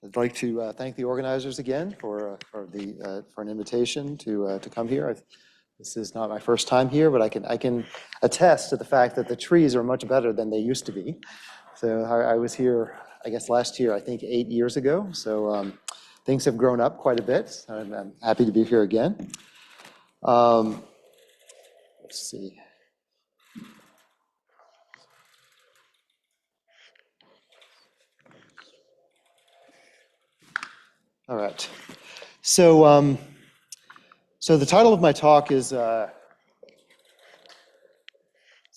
I'd like to thank the organizers again for an invitation to come here. This is not my first time here, but I can attest to the fact that the trees are much better than they used to be. So I was here, I guess last year, I think 8 years ago. So things have grown up quite a bit. I'm happy to be here again. Let's see. All right. So, so the title of my talk is it's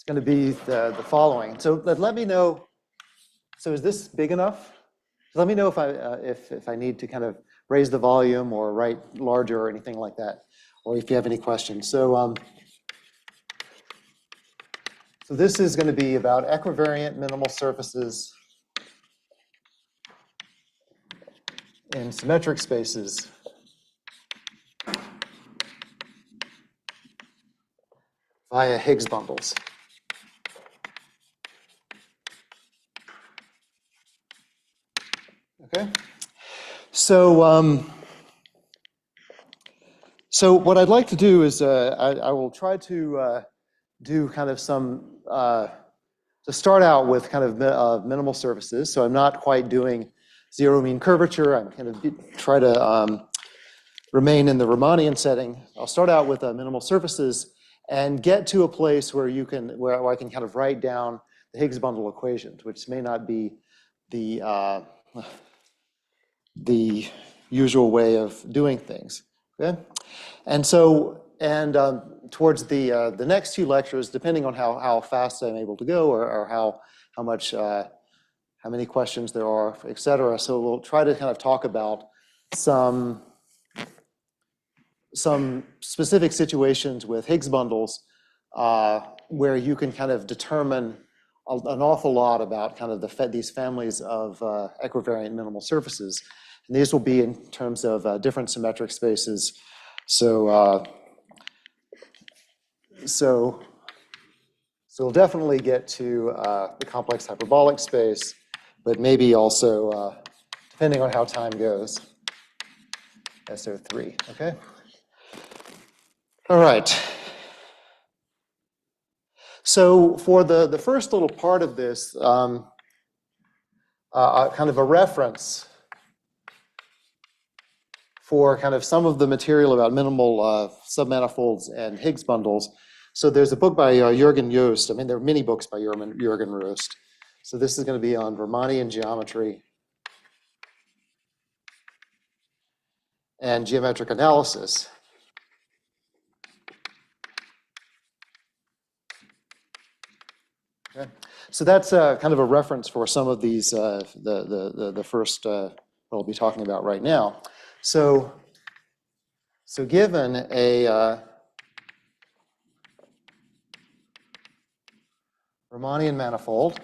going to be the following. So let me know. So is this big enough? Let me know if I need to kind of raise the volume or write larger or anything like that, or if you have any questions. So so this is going to be about equivariant minimal surfaces in symmetric spaces via Higgs bundles. Okay, so so what I'd like to do is I will try to do kind of some to start out with kind of minimal surfaces. So I'm not quite doing zero mean curvature. I'm kind of try to remain in the Riemannian setting. I'll start out with minimal surfaces and get to a place where where I can kind of write down the Higgs bundle equations, which may not be the usual way of doing things. Okay, and so towards the next few lectures, depending on how fast I'm able to go or how many questions there are, et cetera. So we'll try to kind of talk about some specific situations with Higgs bundles where you can kind of determine an awful lot about kind of these families of equivariant minimal surfaces. And these will be in terms of different symmetric spaces. So we'll definitely get to the complex hyperbolic space, but maybe also, depending on how time goes, SO3, okay? All right. So for the first little part of this, kind of a reference for kind of some of the material about minimal submanifolds and Higgs bundles. So there's a book by Jürgen Jost. I mean, there are many books by Jürgen Jost. So this is going to be on Riemannian geometry and geometric analysis. Okay. So that's kind of a reference for some of these, the first what I'll be talking about right now. So given a Riemannian manifold,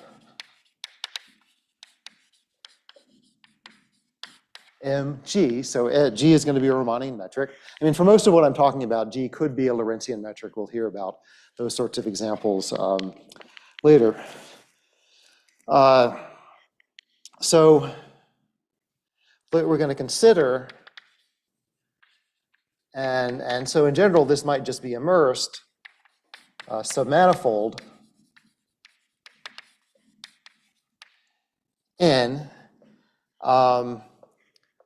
Mg, so G is going to be a Riemannian metric. I mean, for most of what I'm talking about, G could be a Lorentzian metric. We'll hear about those sorts of examples later. So what we're going to consider, and so in general, this might just be immersed submanifold N.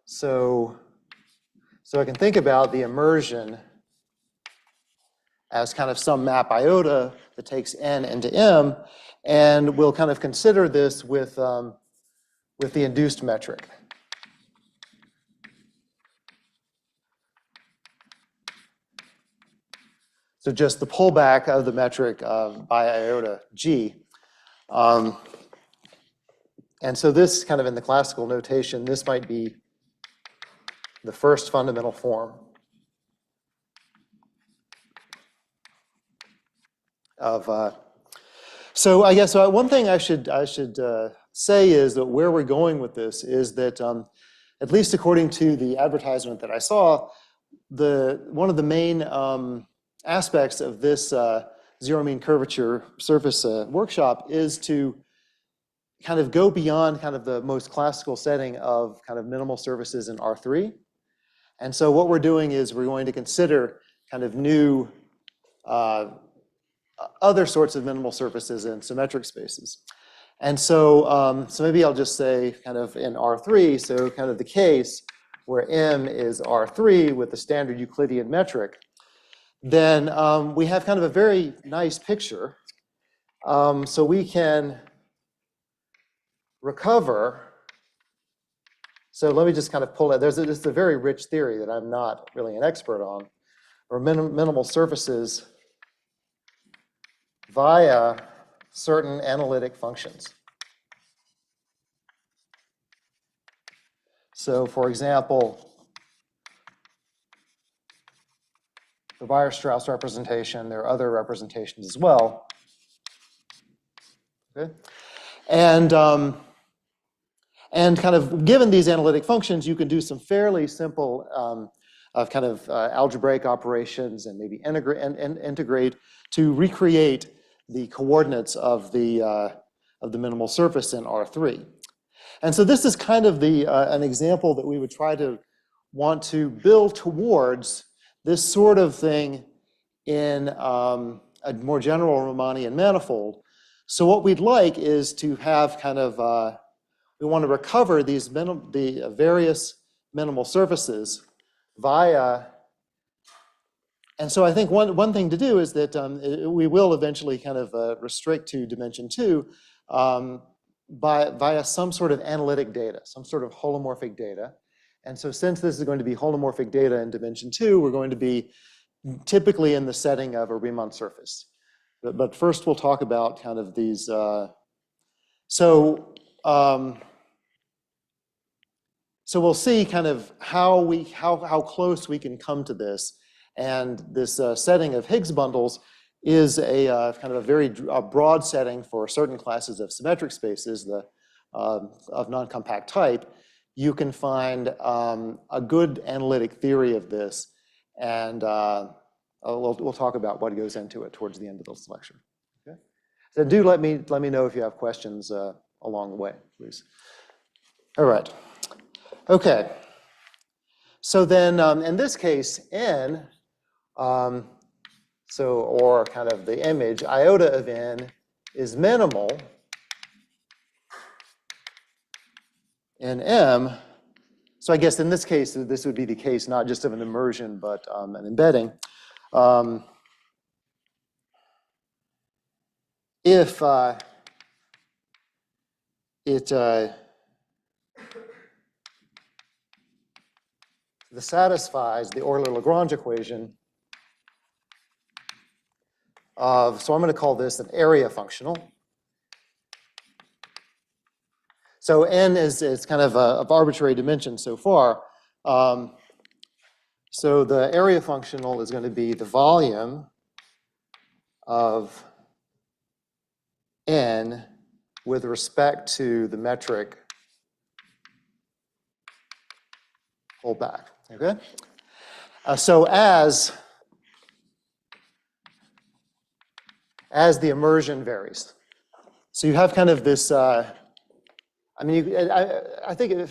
So I can think about the immersion as kind of some map iota that takes N into M, and we'll kind of consider this with the induced metric. So just the pullback of the metric by iota G. And so this kind of in the classical notation, this might be the first fundamental form of. So I guess one thing I should say is that where we're going with this is that at least according to the advertisement that I saw, one of the main aspects of this zero mean curvature surface workshop is to kind of go beyond kind of the most classical setting of kind of minimal surfaces in R3. And so what we're doing is we're going to consider kind of new other sorts of minimal surfaces in symmetric spaces. And so, so maybe I'll just say kind of in R3, so kind of the case where M is R3 with the standard Euclidean metric, then we have kind of a very nice picture. So we can recover. So let me just kind of pull it. This is a very rich theory that I'm not really an expert on, or minimal surfaces via certain analytic functions. So for example, the Weierstrass representation, there are other representations as well. Okay? And kind of given these analytic functions, you can do some fairly simple kind of algebraic operations and maybe integrate to recreate the coordinates of the minimal surface in R3. And so this is kind of an example that we would try to want to build towards this sort of thing in a more general Riemannian manifold. So what we'd like is to have kind of, we want to recover these the various minimal surfaces via, and so I think one thing to do is that we will eventually kind of restrict to dimension 2 via some sort of analytic data, some sort of holomorphic data. And so since this is going to be holomorphic data in dimension 2, we're going to be typically in the setting of a Riemann surface. But first we'll talk about kind of these. So we'll see kind of how close we can come to this. And this setting of Higgs bundles is a kind of a very broad setting for certain classes of symmetric spaces of non-compact type. You can find a good analytic theory of this, and we'll talk about what goes into it towards the end of this lecture. Okay? So do let me know if you have questions along the way, please. All right. Okay. So then, in this case, n, or kind of the image, iota of n is minimal in M. So I guess in this case, this would be the case not just of an immersion, but an embedding. If it satisfies the Euler-Lagrange equation of, so I'm going to call this an area functional. So n is kind of arbitrary dimension so far. So the area functional is going to be the volume of n with respect to the metric pulled back. Okay. So as the immersion varies, so you have kind of this. I mean, I think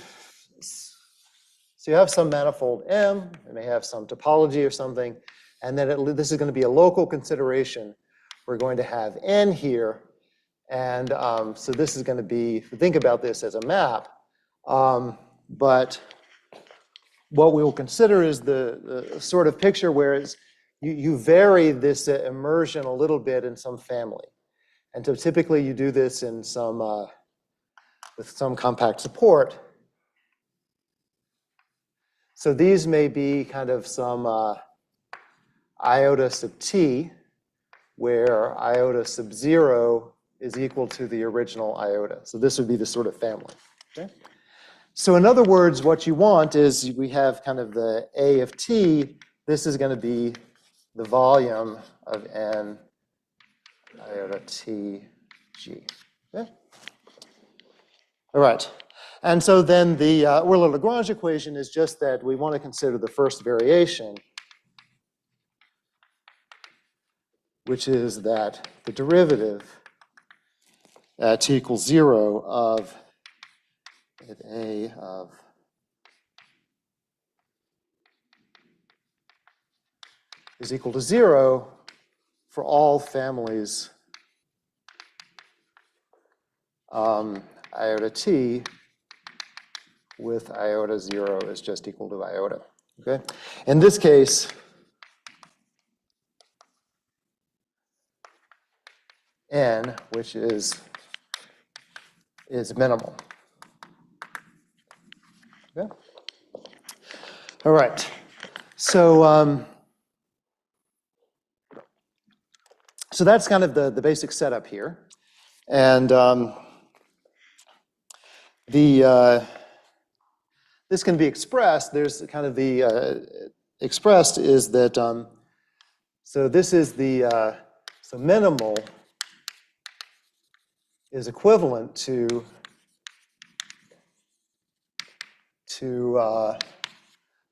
so you have some manifold M, it may have some topology or something, and then this is going to be a local consideration. We're going to have n here, and so this is going to be, think about this as a map, but what we will consider is the sort of picture where you vary this immersion a little bit in some family. And so typically you do this in some, with some compact support. So these may be kind of some iota sub t, where iota sub 0 is equal to the original iota. So this would be the sort of family. Okay? So in other words, what you want is we have kind of the A of t. This is going to be the volume of n iota t g. Okay? All right. And so then the Euler-Lagrange equation is just that we want to consider the first variation, which is that the derivative at t equals 0 of if A of is equal to 0 for all families iota t with iota 0 is just equal to iota. Okay? In this case, n, which is minimal. Okay? All right. So so that's kind of the basic setup here. And this can be expressed. There's kind of the expressed is that so this is the so minimal is equivalent to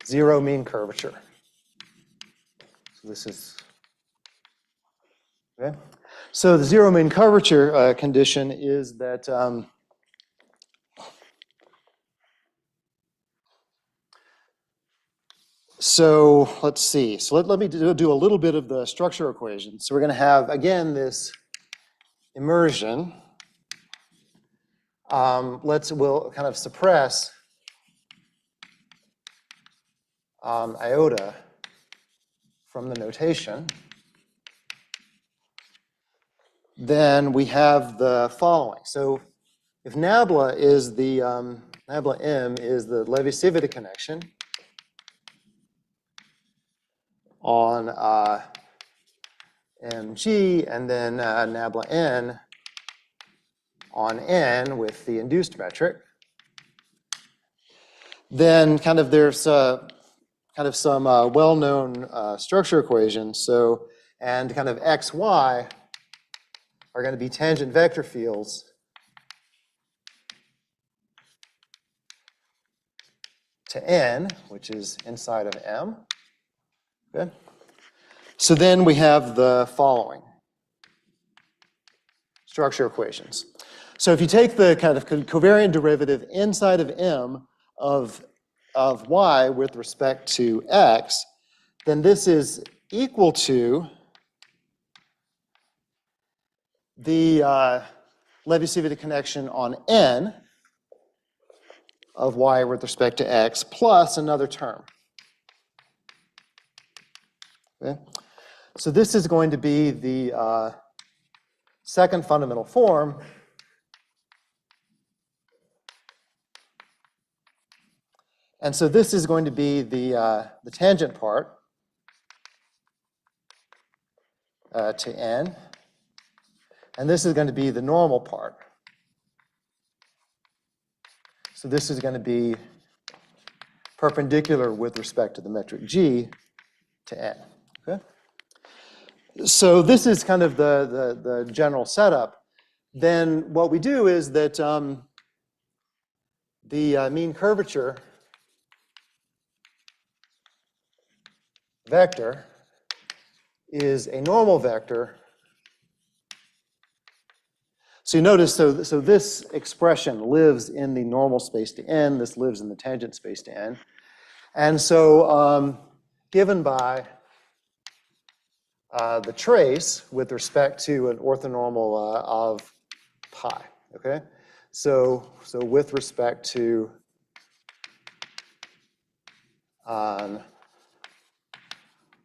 zero mean curvature. So this is okay. So the zero mean curvature condition is that so let's see. So let me do a little bit of the structure equation. So we're going to have, again, this immersion. We'll kind of suppress iota from the notation. Then we have the following. So if nabla is the nabla M is the Levi-Civita connection on mg, and then nabla n on n with the induced metric, then kind of there's kind of some well-known structure equations. So, and kind of x, y are going to be tangent vector fields to n, which is inside of M. Good. So then we have the following structure equations. So if you take the kind of covariant derivative inside of M of y with respect to x, then this is equal to the Levi-Civita connection on n of y with respect to x plus another term. Okay? So this is going to be the second fundamental form. And so this is going to be the tangent part to n. And this is going to be the normal part. So this is going to be perpendicular with respect to the metric g to n. Okay? So this is kind of the general setup. Then what we do is that the mean curvature vector is a normal vector. So you notice, so this expression lives in the normal space to n. This lives in the tangent space to n. And so given by the trace with respect to an orthonormal of pi, okay? So with respect to an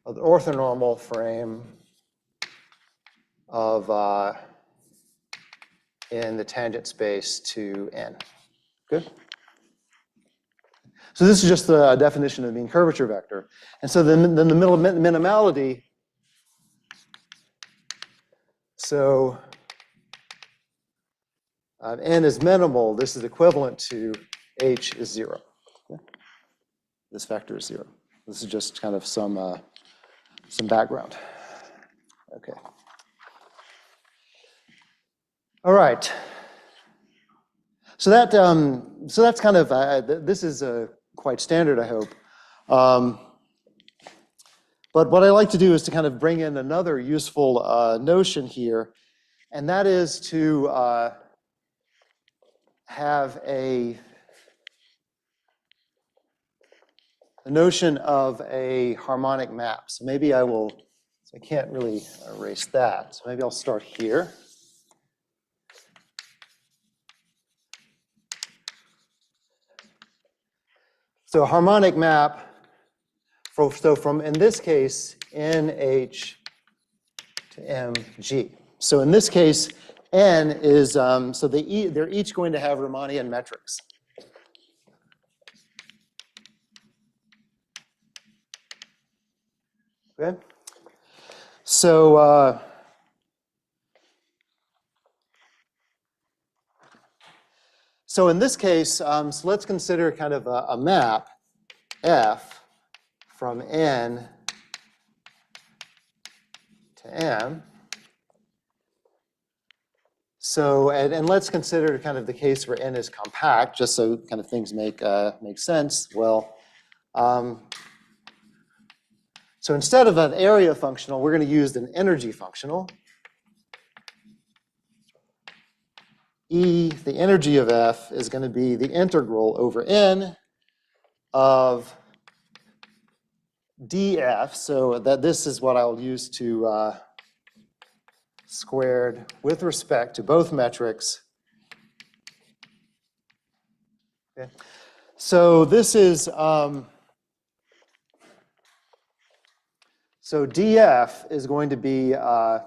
orthonormal frame of in the tangent space to n. Good? So this is just the definition of the mean curvature vector. And so then the minimality, so n is minimal, this is equivalent to h is 0. Okay? This vector is 0. This is just kind of some background. Okay. All right. So that's kind of this is quite standard, I hope. But what I like to do is to kind of bring in another useful notion here, and that is to have the notion of a harmonic map. So maybe I will, so I can't really erase that. So maybe I'll start here. So a harmonic map, so from, in this case, NH to MG. So in this case, N is, so they're each going to have Riemannian metrics. Okay? So, so in this case, so let's consider kind of a map, F, from N to M. So, and let's consider kind of the case where N is compact, just so kind of things make sense. Well, so instead of an area functional, we're going to use an energy functional. E, the energy of F, is going to be the integral over N of dF. So that this is what I'll use to squared with respect to both metrics. Okay. So this is, so dF is going to be, so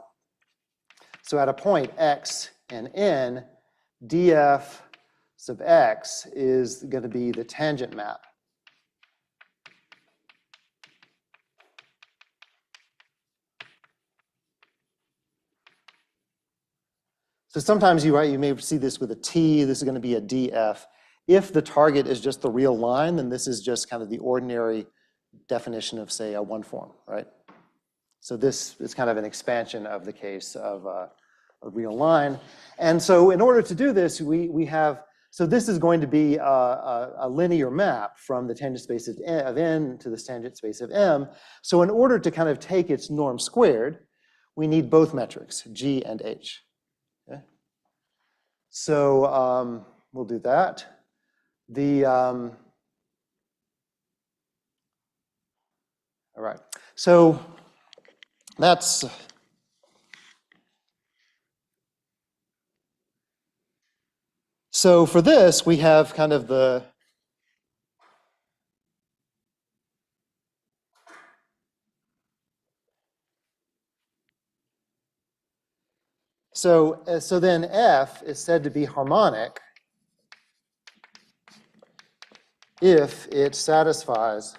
at a point x and n, dF sub x is going to be the tangent map. So sometimes you may see this with a t, this is going to be a df. If the target is just the real line, then this is just kind of the ordinary definition of, say, a one form, right? So this is kind of an expansion of the case of a real line. And so in order to do this, we have, so this is going to be a linear map from the tangent space of n to the tangent space of m. So in order to kind of take its norm squared, we need both metrics, g and h. Okay? So we'll do that. All right. So that's, so for this, we have kind of the, so then F is said to be harmonic if it satisfies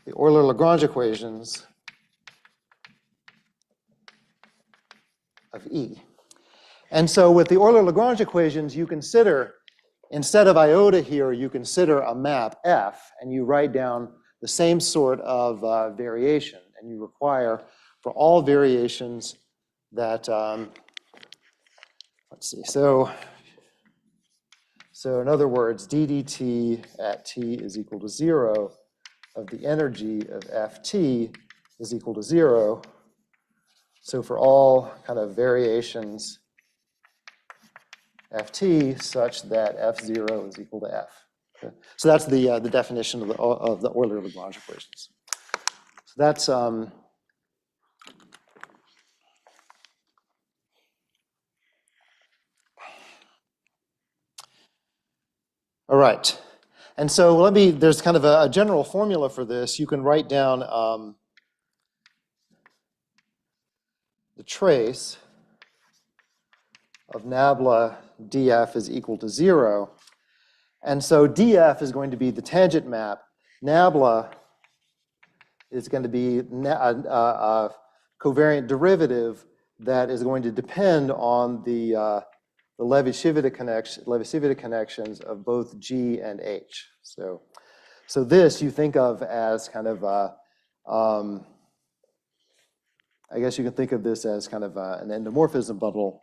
the Euler-Lagrange equations of E. And so with the Euler-Lagrange equations, you consider, instead of iota here, you consider a map F, and you write down the same sort of variation, and you require for all variations that, let's see, so in other words, d dt at t is equal to 0 of the energy of ft is equal to 0. So for all kind of variations ft such that f0 is equal to f. Okay? So that's the definition of the Euler-Lagrange equations. So that's all right. And so there's kind of a general formula for this. You can write down the trace of nabla df is equal to 0. And so df is going to be the tangent map. Nabla is going to be a covariant derivative that is going to depend on the Levi-Civita connections of both G and H. So this you think of as kind of I guess you can think of this as kind of an endomorphism bundle,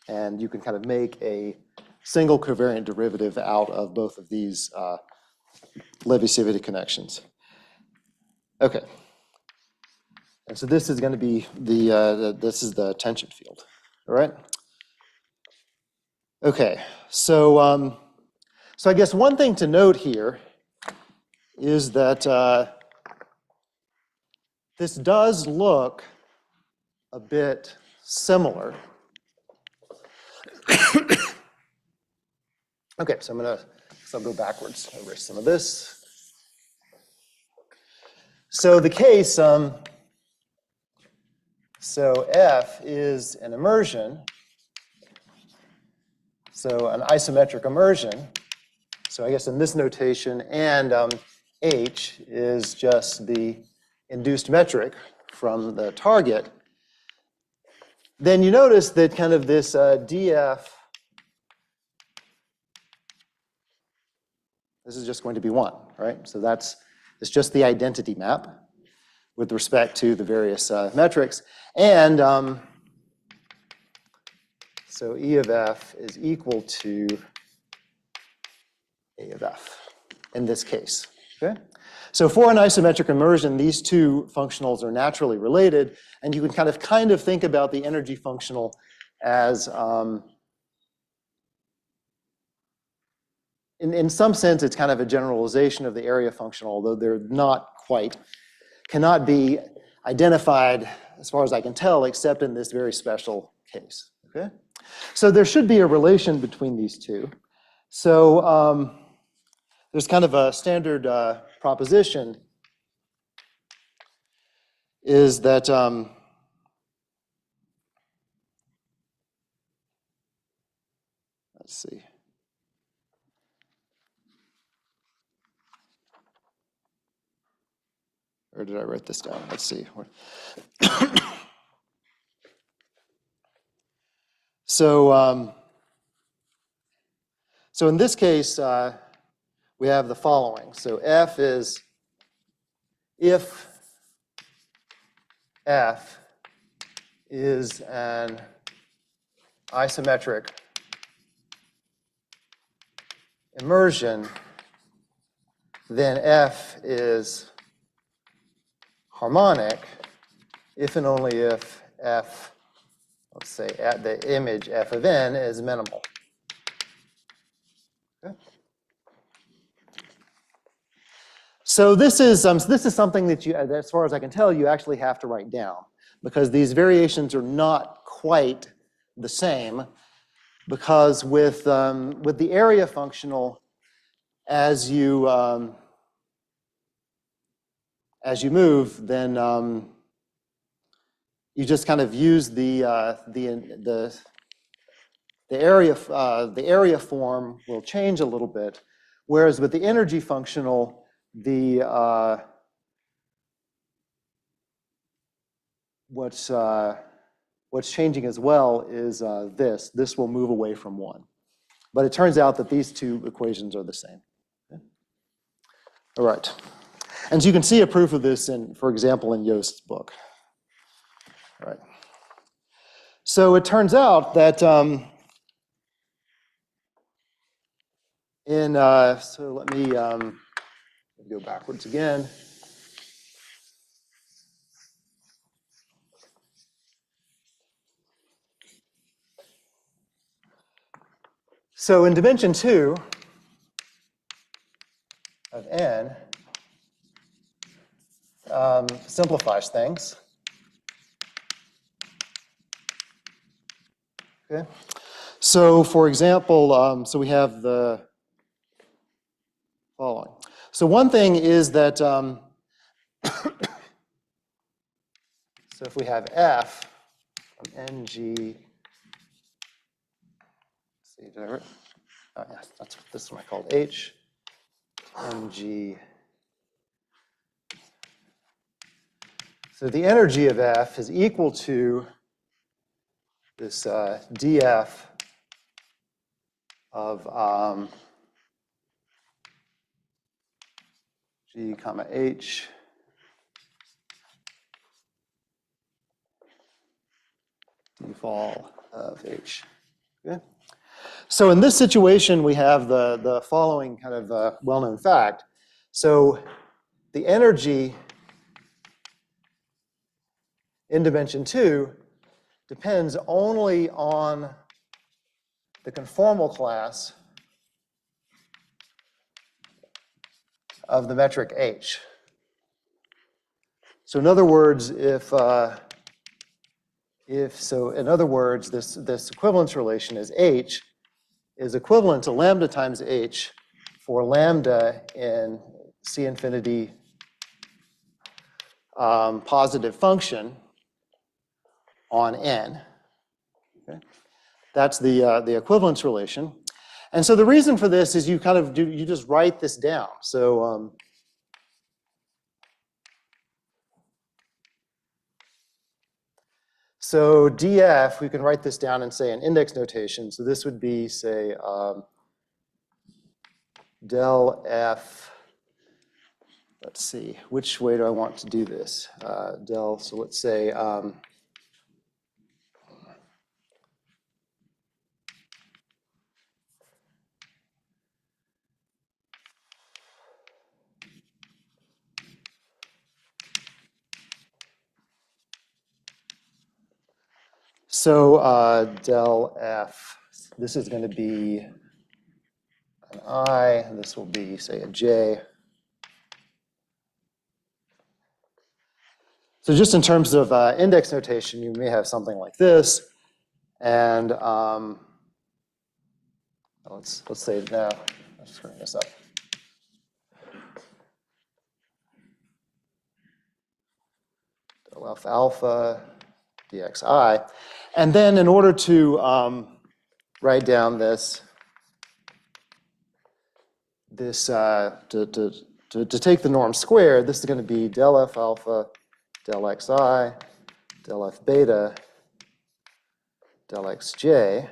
and you can kind of make a single covariant derivative out of both of these Levi-Civita connections. Okay. And so this is going to be this is the tension field. All right. Okay, so so I guess one thing to note here is that this does look a bit similar. Okay, so I'll go backwards, erase some of this. So the case, so F is an immersion, so an isometric immersion. So I guess in this notation, and H is just the induced metric from the target. Then you notice that kind of this df, this is just going to be 1, right? So it's just the identity map with respect to the various metrics. And so E of F is equal to A of F in this case, okay? So for an isometric immersion, these two functionals are naturally related, and you can kind of think about the energy functional as, in some sense, it's kind of a generalization of the area functional, although they're not quite, cannot be identified, as far as I can tell, except in this very special case, okay? So there should be a relation between these two. So there's kind of a standard proposition is that let's see. Or did I write this down? Let's see. So so in this case, we have the following. So F is if F is an isometric immersion, then F is harmonic if and only if F, let's say at the image F of n is minimal. Okay. So this is something that you, as far as I can tell, you actually have to write down, because these variations are not quite the same, because with the area functional, as you move, then you just kind of use the area form will change a little bit, whereas with the energy functional, what's changing as well is this will move away from 1. But it turns out that these two equations are the same. Okay. All right. And so you can see a proof of this in, for example, in Jost's book. All right. So it turns out that so let me go backwards again. So in dimension 2 of n, simplifies things. Okay. So for example, so we have the following. So one thing is that, so if we have F from NG, let's see, did I write? Oh yes, this is what I called H, NG. So the energy of F is equal to this dF of G comma H dφ of H. Okay. So in this situation, we have the following kind of well-known fact. So the energy in dimension 2 depends only on the conformal class of the metric H. So in other words, this equivalence relation is H is equivalent to lambda times H for lambda in C infinity positive function on n. Okay? That's the equivalence relation. And so the reason for this is you just write this down. So df, we can write this down and say in index notation. So this would be, say, del f. Let's see, which way do I want to do this? So let's say, del f, this is going to be an I, and this will be, say, a j. So just in terms of index notation, you may have something like this. And let's say now, I'm screwing this up. Del f alpha dxi. And then in order to write down to take the norm squared, this is going to be del f alpha del xi, del f beta, del xj,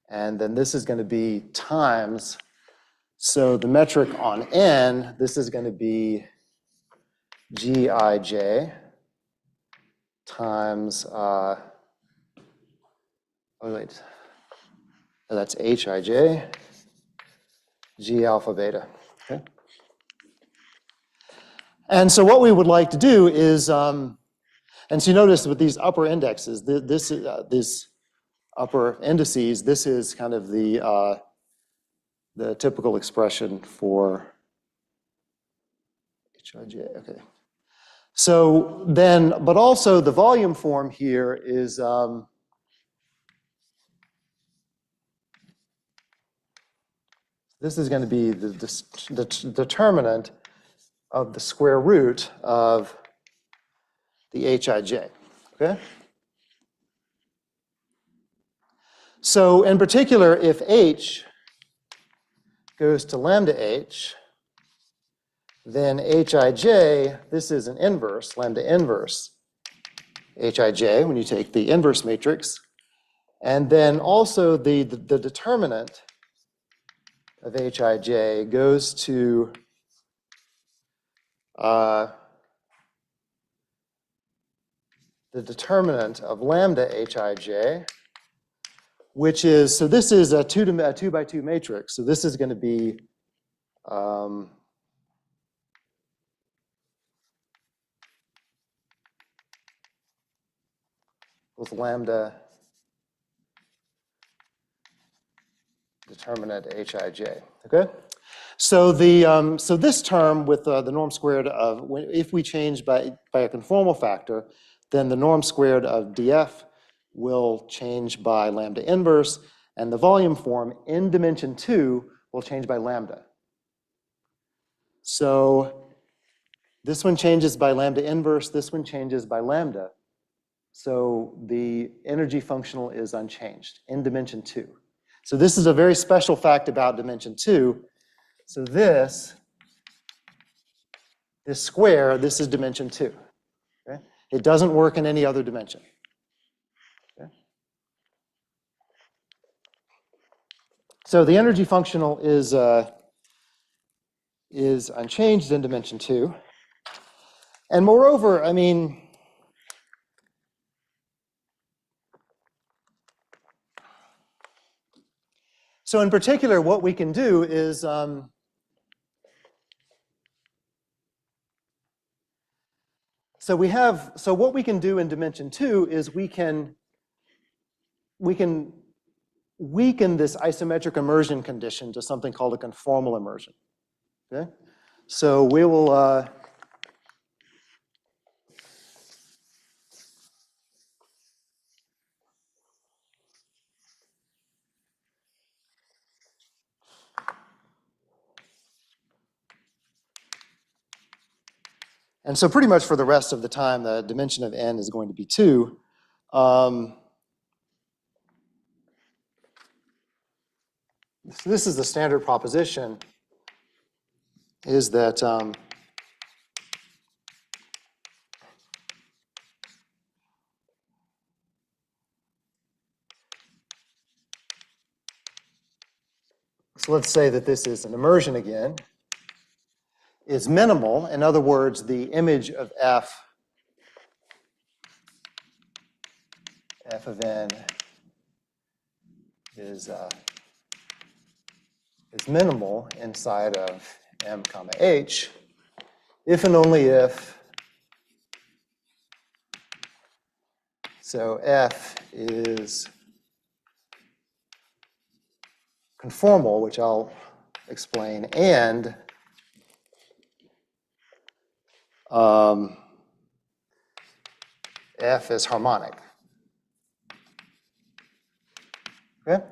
and then this is going to be times, so the metric on n, this is going to be gij times, that's hij, g alpha beta, okay? And so what we would like to do is, and so you notice with these upper indexes, this upper indices, this is kind of the typical expression for hij, okay. So then, but also the volume form here is, this is going to be the determinant of the square root of the hij, okay? So in particular, if h goes to lambda h, then hij, this is an inverse, lambda inverse hij, when you take the inverse matrix. And then also the determinant of hij goes to the determinant of lambda hij, which is, so this is a 2 by 2 matrix. So this is going to be with lambda determinant hij, okay? So so this term with the norm squared of, if we change by a conformal factor, then the norm squared of df will change by lambda inverse, and the volume form in dimension 2 will change by lambda. So this one changes by lambda inverse, this one changes by lambda. So the energy functional is unchanged in dimension 2. So this is a very special fact about dimension 2. So this square, this is dimension 2. Okay? It doesn't work in any other dimension. Okay? So the energy functional is unchanged in dimension 2. And moreover, I mean, so in particular, what we can do is, so what we can do in dimension 2 is we can weaken this isometric immersion condition to something called a conformal immersion. Okay? So we will and so pretty much for the rest of the time, the dimension of n is going to be 2. So this is the standard proposition, is that so let's say that this is an immersion again, is minimal. In other words, the image of f of n is minimal inside of m comma h, if and only if so f is conformal, which I'll explain, and f is harmonic. Okay?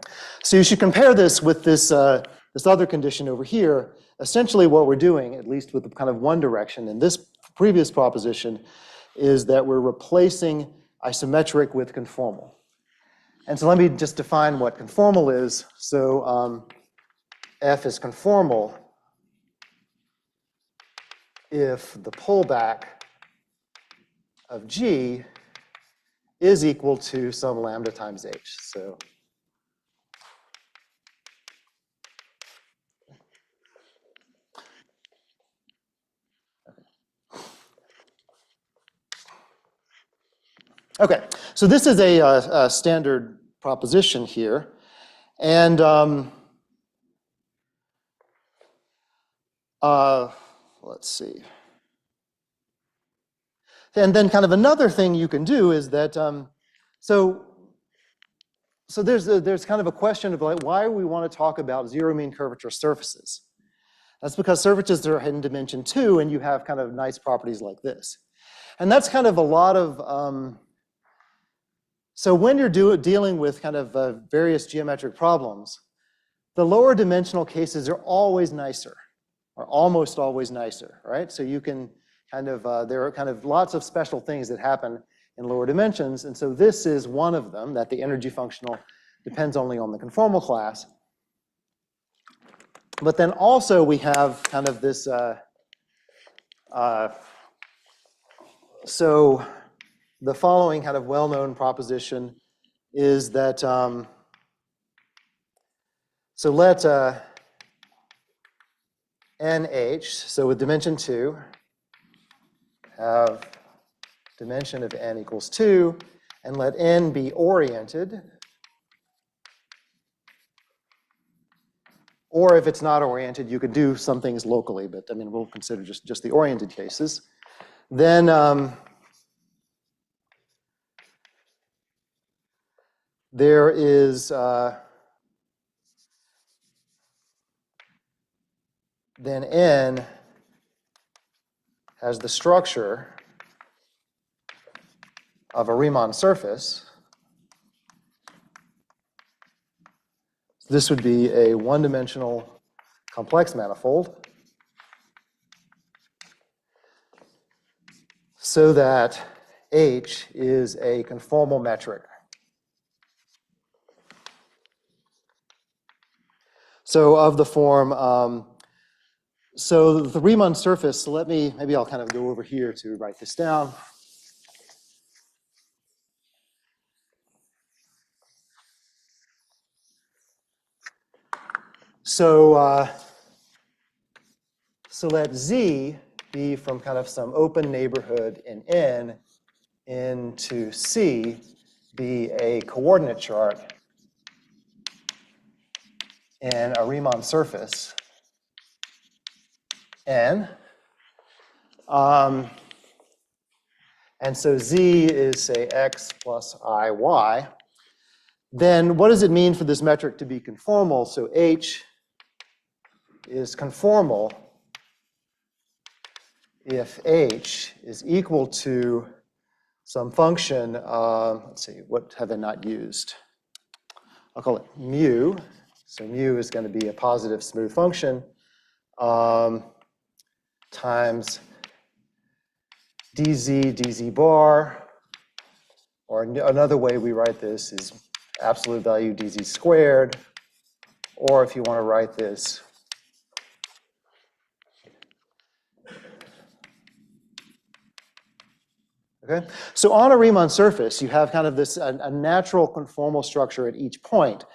So you should compare this with this, this other condition over here. Essentially what we're doing, at least with kind of one direction in this previous proposition, is that we're replacing isometric with conformal. And so let me just define what conformal is. So f is conformal if the pullback of G is equal to some lambda times H. So okay, so this is a standard proposition here. And let's see. And then kind of another thing you can do is that, so there's kind of a question of like, why we want to talk about zero mean curvature surfaces. That's because surfaces are in dimension 2 and you have kind of nice properties like this. And that's kind of a lot of, so when you're dealing with kind of various geometric problems, the lower dimensional cases are always nicer, or almost always nicer, right? So you can kind of, there are kind of lots of special things that happen in lower dimensions, and so this is one of them, that the energy functional depends only on the conformal class. But then also we have kind of this, so the following kind of well-known proposition is that, so let NH, so with dimension 2, have dimension of n equals 2, and let n be oriented. Or if it's not oriented, you could do some things locally, but I mean, we'll consider just the oriented cases. Then there is then n has the structure of a Riemann surface. This would be a one-dimensional complex manifold, so that H is a conformal metric. So of the form, so the Riemann surface, so maybe I'll kind of go over here to write this down. So, so let Z be from kind of some open neighborhood in N into C be a coordinate chart in a Riemann surface N. And so Z is, say, X plus IY. then what does it mean for this metric to be conformal? So H is conformal if H is equal to some function, let's see, what have I not used? I'll call it mu. So mu is going to be a positive smooth function times dz bar, or another way we write this is absolute value dz squared, or if you want to write this, okay? So on a Riemann surface, you have kind of this a natural conformal structure at each point,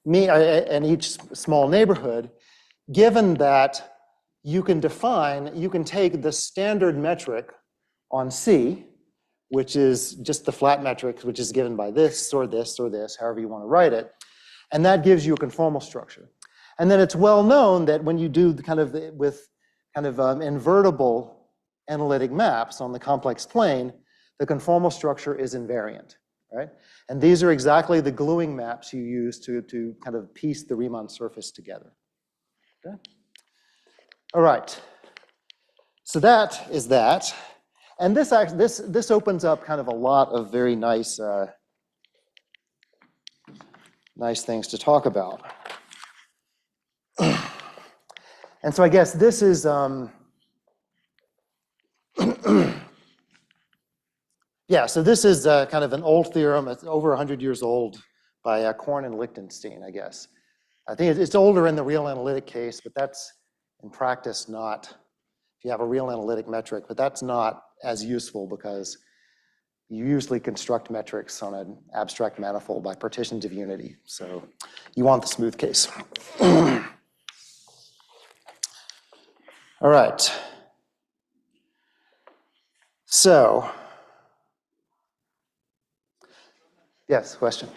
and each small neighborhood, given that you can take the standard metric on C, which is just the flat metric, which is given by this, or this, or this, however you want to write it, and that gives you a conformal structure. And then it's well known that when you do invertible analytic maps on the complex plane, the conformal structure is invariant, right? And these are exactly the gluing maps you use to kind of piece the Riemann surface together. Okay? All right. So that is that. And this opens up kind of a lot of very nice, nice things to talk about. And so I guess this is, yeah, so this is kind of an old theorem. It's over 100 years old by Korn and Lichtenstein, I guess. I think it's older in the real analytic case, but that's in practice not, if you have a real analytic metric, but that's not as useful because you usually construct metrics on an abstract manifold by partitions of unity. So you want the smooth case. All right. So, yes, question.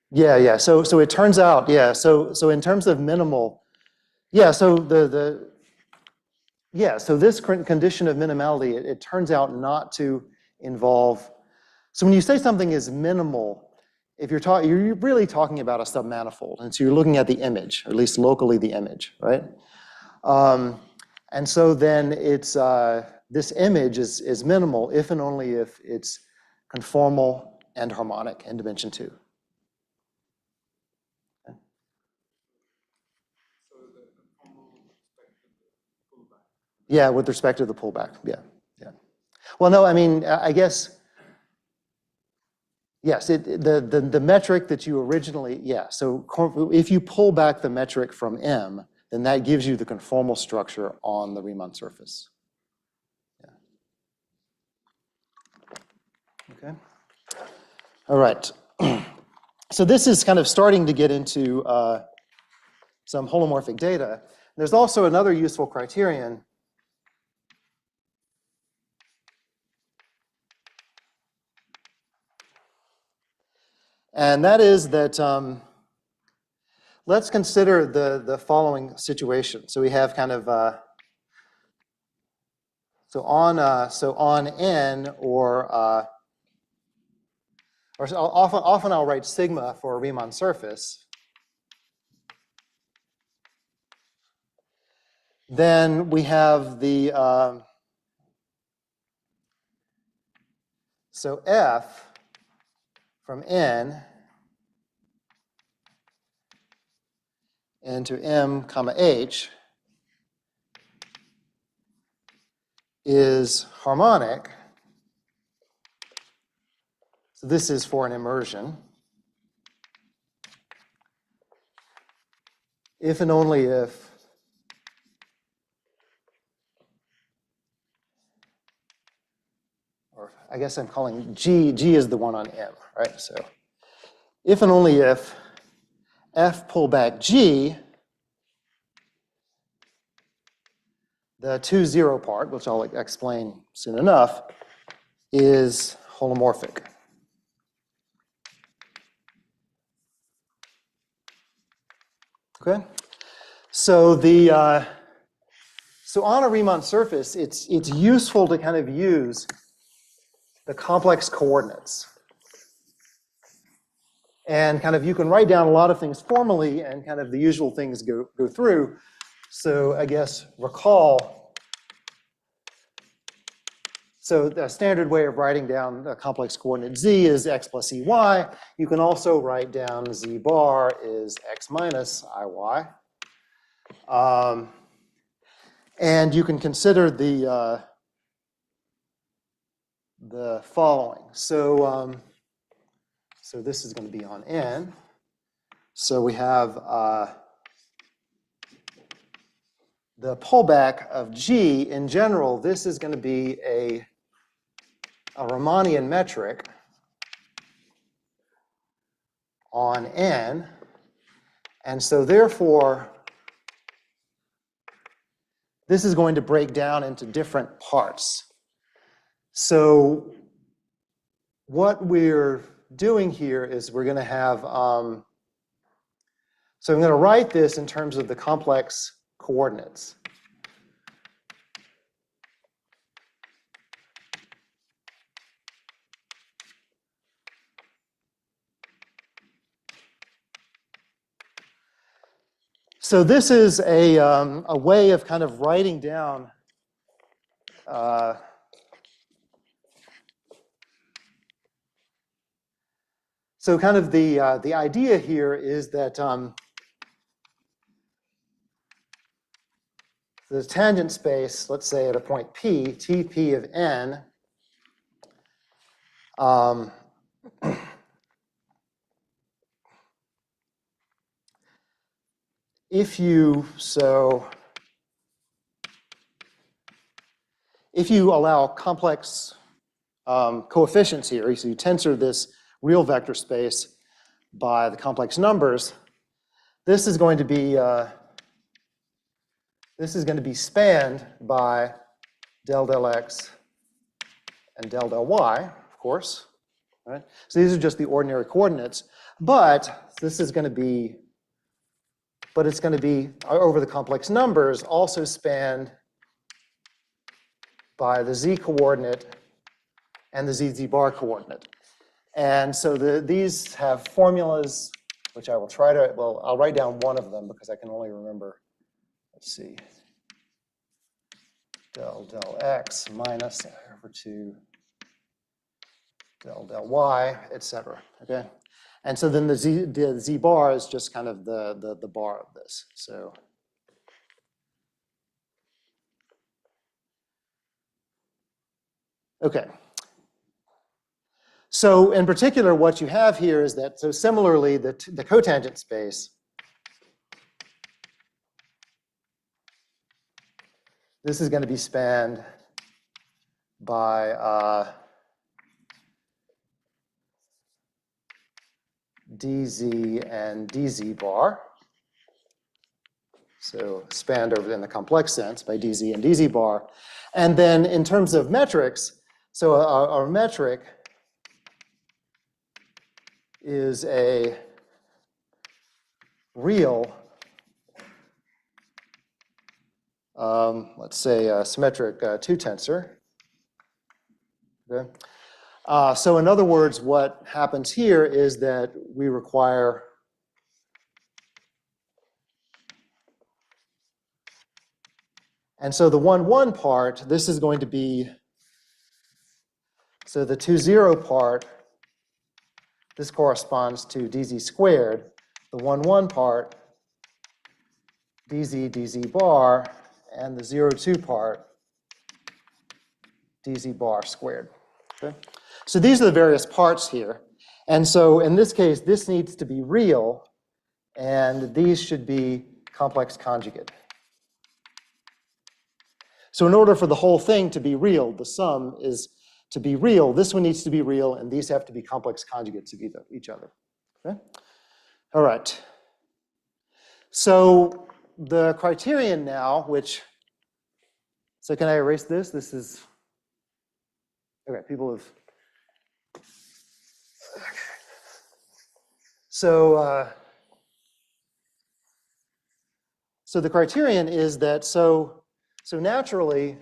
Yeah. So it turns out, yeah. So in terms of minimal, yeah. So so this condition of minimality, it turns out not to involve. So when you say something is minimal, if you're really talking about a submanifold, and so you're looking at the image, or at least locally the image, right? And so then it's this image is minimal if and only if it's conformal and harmonic in dimension 2. Yeah, with respect to the pullback. Yeah. Well, no, I mean, I guess, yes, the metric that you originally, yeah. So if you pull back the metric from M, then that gives you the conformal structure on the Riemann surface. Yeah. Okay. All right. So this is kind of starting to get into some holomorphic data. There's also another useful criterion. And that is that, let's consider the following situation. So we have kind of, so on N, or often I'll write sigma for a Riemann surface. Then we have the, so F from N into M comma H is harmonic. So this is for an immersion. If and only if I guess I'm calling G is the one on M, right? So if and only if F pull back G, the 2-0 part, which I'll explain soon enough, is holomorphic. Okay? So so on a Riemann surface, it's useful to kind of use the complex coordinates. And kind of you can write down a lot of things formally and kind of the usual things go through. So I guess recall, so the standard way of writing down a complex coordinate z is x plus ey. You can also write down z bar is x minus iy. And you can consider the following. So this is going to be on n. So we have the pullback of g. In general, this is going to be a Riemannian metric on n. And so therefore, this is going to break down into different parts. So what we're doing here is we're going to have, so I'm going to write this in terms of the complex coordinates. So this is a way of kind of writing down so kind of the idea here is that the tangent space, let's say at a point P, Tp of n, if you allow complex coefficients here, so you tensor this real vector space by the complex numbers, this is going to be spanned by del x and del y, of course. Right? So these are just the ordinary coordinates, but this is going to be, it's going to be over the complex numbers also spanned by the z coordinate and the z bar coordinate. And so these have formulas, which I will try to, well, I'll write down one of them because I can only remember, let's see, del x minus over to del y, et cetera, okay? And so then the z bar is just kind of the bar of this, so. Okay. So in particular, what you have here is that, so similarly, the cotangent space, this is going to be spanned by dz and dz bar. So spanned over in the complex sense by dz and dz bar. And then in terms of metrics, so our metric is a real, let's say, a symmetric 2-tensor. Okay. So in other words, what happens here is that we require and so the 1,1 part, this is going to be, so the 2,0 part, this corresponds to dz squared. The 1,1 part, dz bar, and the 0,2 part, dz bar squared. Okay? So these are the various parts here. And so in this case, this needs to be real, and these should be complex conjugate. So in order for the whole thing to be real, the sum is to be real. This one needs to be real, and these have to be complex conjugates of each other. Okay? All right. So the criterion now, so can I erase this? This is, okay, people have, okay. So So the criterion is that, so naturally,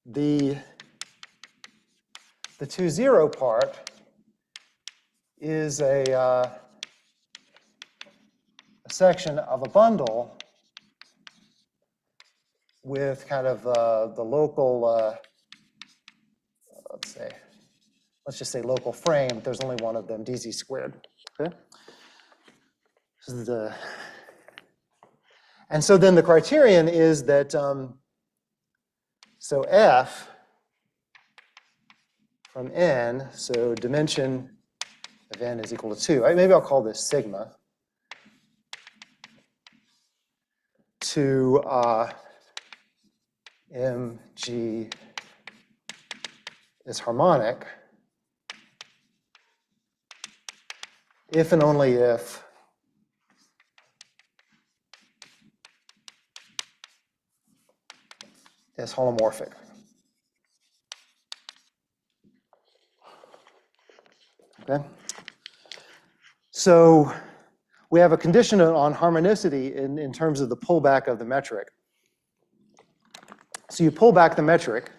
the 2, 0 part is a section of a bundle with kind of the local, let's just say local frame. There's only one of them, dz squared. Okay. And so then the criterion is that, so f from n, so dimension of n is equal to 2. Maybe I'll call this sigma, to mg is harmonic if and only if is holomorphic. Okay? So we have a condition on harmonicity in terms of the pullback of the metric. So you pull back the metric,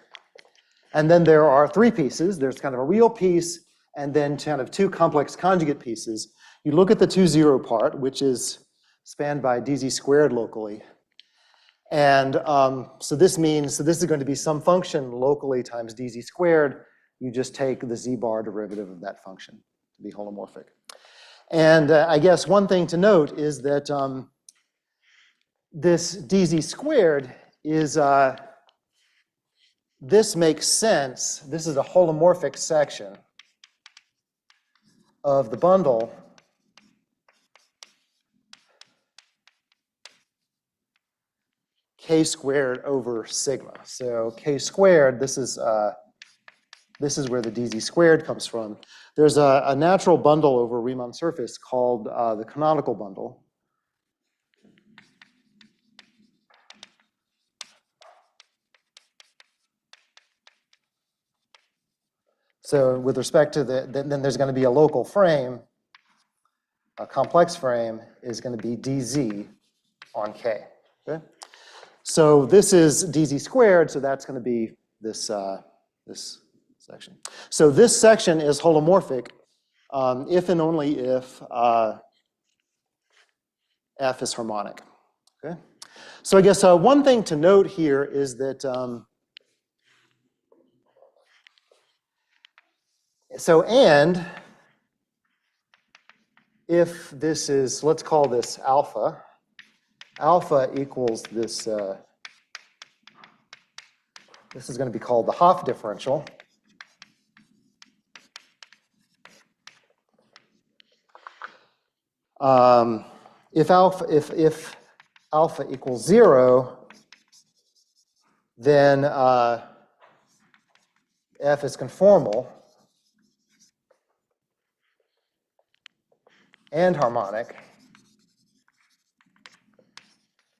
and then there are 3 pieces. There's kind of a real piece, and then kind of 2 complex conjugate pieces. You look at the 2, 0 part, which is spanned by dz squared locally. And so this means, so this is going to be some function locally times dz squared. You just take the z bar derivative of that function to be holomorphic. And I guess one thing to note is that this dz squared is, this makes sense. This is a holomorphic section of the bundle k squared over sigma. So k squared, this is where the dz squared comes from. There's a natural bundle over a Riemann surface called the canonical bundle. So with respect to then there's going to be a local frame. A complex frame is going to be dz on k. Okay? So this is dz squared, so that's going to be this, this section. So this section is holomorphic if and only if f is harmonic. Okay? So I guess one thing to note here is that and if this is, let's call this alpha, alpha equals this, this is going to be called the Hopf differential. If alpha equals 0, then f is conformal and harmonic.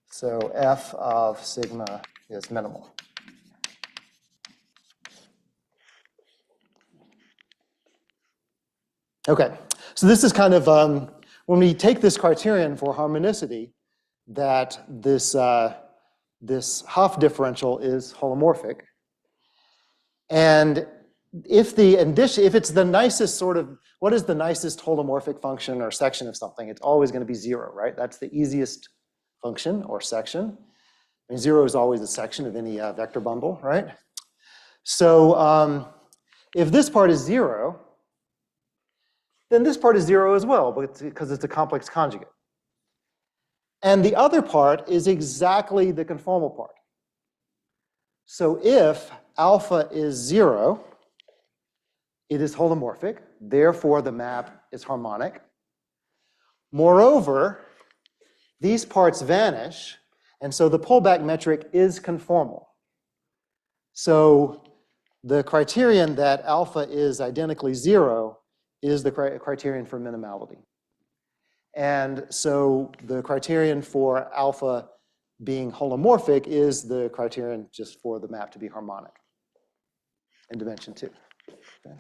So f of sigma is minimal. Okay, so this is kind of, when we take this criterion for harmonicity, that this, this Hopf differential is holomorphic. And if it's the nicest sort of, what is the nicest holomorphic function or section of something? It's always going to be 0, right? That's the easiest function or section. I mean, 0 is always a section of any vector bundle, right? So if this part is 0, then this part is 0 as well, because it's a complex conjugate. And the other part is exactly the conformal part. So if alpha is 0, it is holomorphic. Therefore, the map is harmonic. Moreover, these parts vanish, and so the pullback metric is conformal. So the criterion that alpha is identically 0 is the criterion for minimality. And so the criterion for alpha being holomorphic is the criterion just for the map to be harmonic in dimension 2. Okay.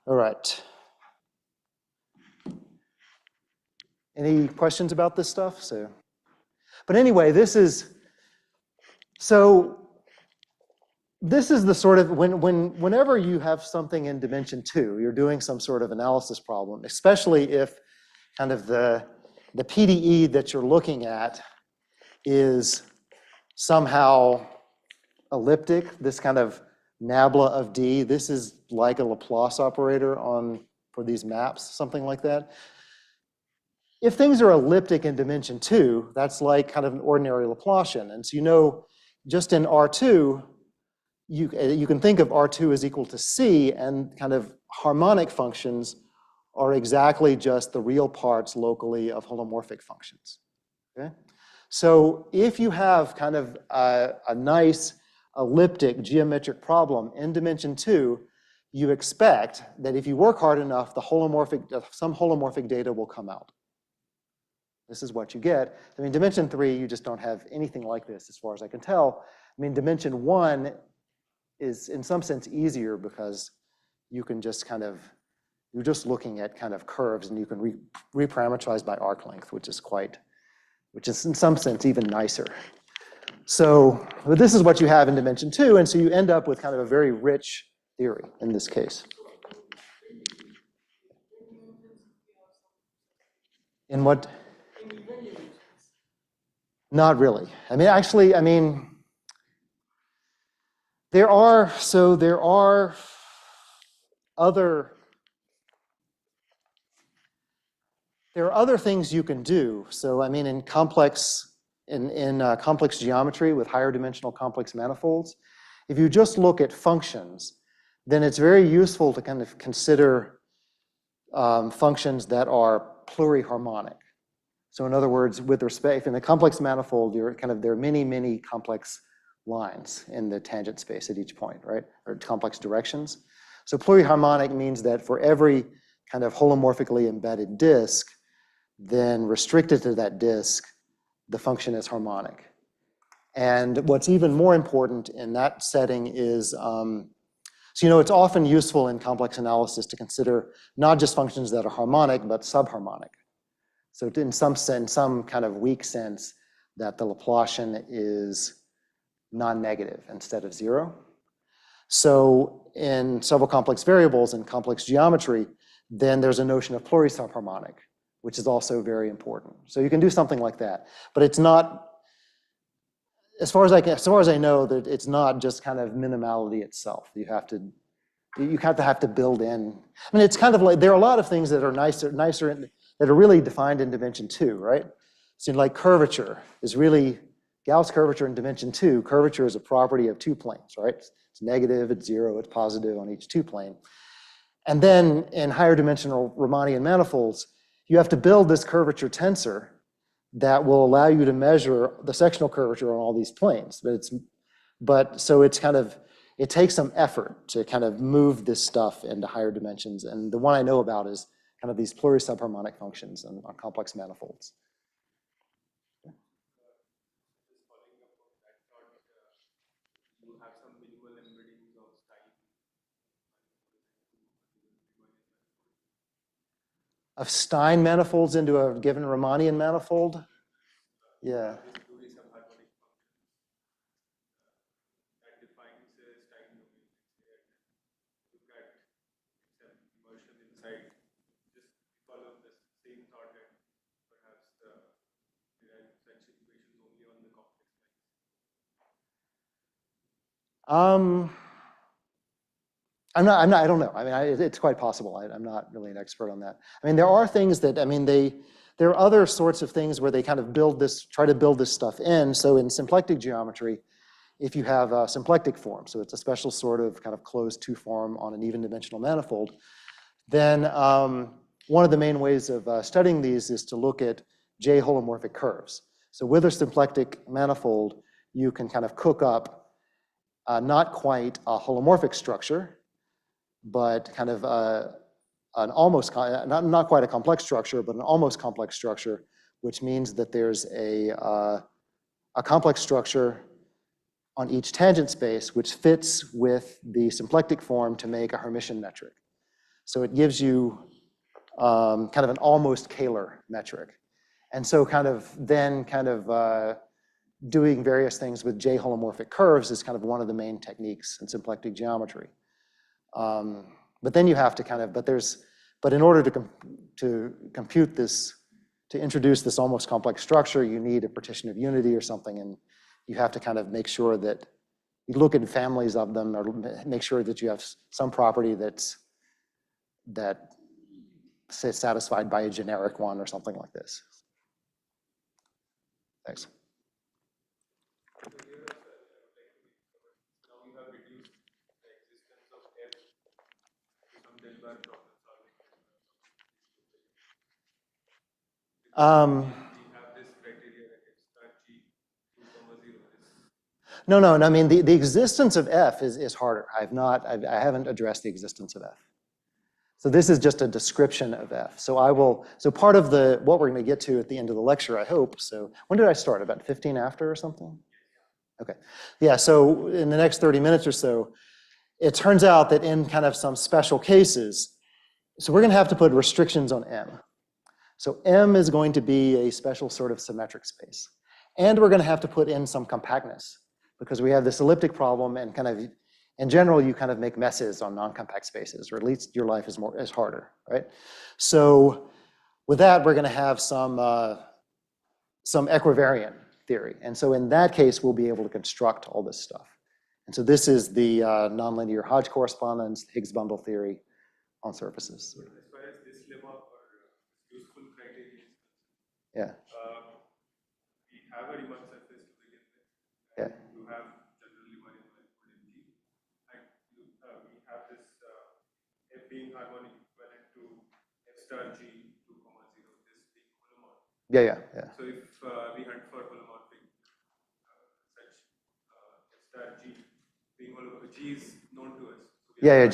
All right. Any questions about this stuff? But anyway, this is the sort of, whenever you have something in dimension 2, you're doing some sort of analysis problem, especially if kind of the PDE that you're looking at is somehow elliptic, this kind of nabla of D. This is like a Laplace operator for these maps, something like that. If things are elliptic in dimension 2, that's like kind of an ordinary Laplacian. And so just in R2, you can think of R2 as equal to C, and kind of harmonic functions are exactly just the real parts locally of holomorphic functions. Okay? So if you have kind of a nice elliptic geometric problem in dimension 2, you expect that if you work hard enough, some holomorphic data will come out. This is what you get. I mean, dimension 3, you just don't have anything like this as far as I can tell. I mean, dimension 1 is in some sense easier because you can just you're just looking at kind of curves, and you can reparameterize by arc length, which is in some sense even nicer. But this is what you have in dimension 2, and so you end up with kind of a very rich theory in this case. In what? Not really. I mean, actually, there are other things you can do. So I mean, in complex geometry with higher dimensional complex manifolds, if you just look at functions, then it's very useful to kind of consider functions that are pluriharmonic. So in other words, with respect, in a complex manifold, there are many, many complex lines in the tangent space at each point, right? Or complex directions. So pluriharmonic means that for every kind of holomorphically embedded disk, then restricted to that disk, the function is harmonic. And what's even more important in that setting is, it's often useful in complex analysis to consider not just functions that are harmonic, but subharmonic. So in some sense, some kind of weak sense, that the Laplacian is non-negative instead of 0. So in several complex variables in complex geometry, then there's a notion of plurisubharmonic, which is also very important. So you can do something like that, but it's not, as far as I know, that it's not just kind of minimality itself. You have to build in. I mean, it's kind of like, there are a lot of things that are nicer that are really defined in dimension 2, right? So like curvature is really, Gauss curvature in dimension 2, curvature is a property of 2 planes, right? It's negative, it's 0, it's positive on each 2 plane. And then in higher dimensional Riemannian manifolds, you have to build this curvature tensor that will allow you to measure the sectional curvature on all these planes. It takes some effort to kind of move this stuff into higher dimensions. And the one I know about is kind of these plurisubharmonic functions on complex manifolds. Of Stein manifolds into a given Riemannian manifold? Yeah. I don't know. I mean, it's quite possible. I'm not really an expert on that. I mean, there are things that, there are other sorts of things where they kind of try to build this stuff in. So in symplectic geometry, if you have a symplectic form, so it's a special sort of kind of closed 2 form on an even dimensional manifold, then one of the main ways of studying these is to look at J holomorphic curves. So with a symplectic manifold, you can kind of cook up not quite a holomorphic structure, but kind of an almost, not quite a complex structure, but an almost complex structure, which means that there's a complex structure on each tangent space, which fits with the symplectic form to make a Hermitian metric. So it gives you kind of an almost Kähler metric. And so doing various things with J-holomorphic curves is kind of one of the main techniques in symplectic geometry. But then you have to but in order to compute this, to introduce this almost complex structure, you need a partition of unity or something, and you have to kind of make sure that you look at families of them, or make sure that you have some property that's satisfied by a generic one or something like this. Thanks. No, I mean, the existence of F is harder. I haven't addressed the existence of F. So this is just a description of F. So part of what we're going to get to at the end of the lecture, I hope. So when did I start? About 15 after or something? Okay. Yeah, so in the next 30 minutes or so, it turns out that in kind of some special cases, so we're going to have to put restrictions on M. So M is going to be a special sort of symmetric space. And we're going to have to put in some compactness, because we have this elliptic problem, and kind of, in general, you kind of make messes on non-compact spaces, or at least your life is harder, right? So with that, we're going to have some equivariant theory. And so in that case, we'll be able to construct all this stuff. And so this is the nonlinear Hodge correspondence, Higgs bundle theory on surfaces. As far as this lemma or useful criteria is concerned, we have a Riemann surface to begin with. Yeah. You have generally one equivalent G. And we have this F being harmonic equivalent to F star G 2, 0, this being holomorphic. Yeah. So if we hunt for holomorphic such F star G being holomorphic, G is known to us. So yeah.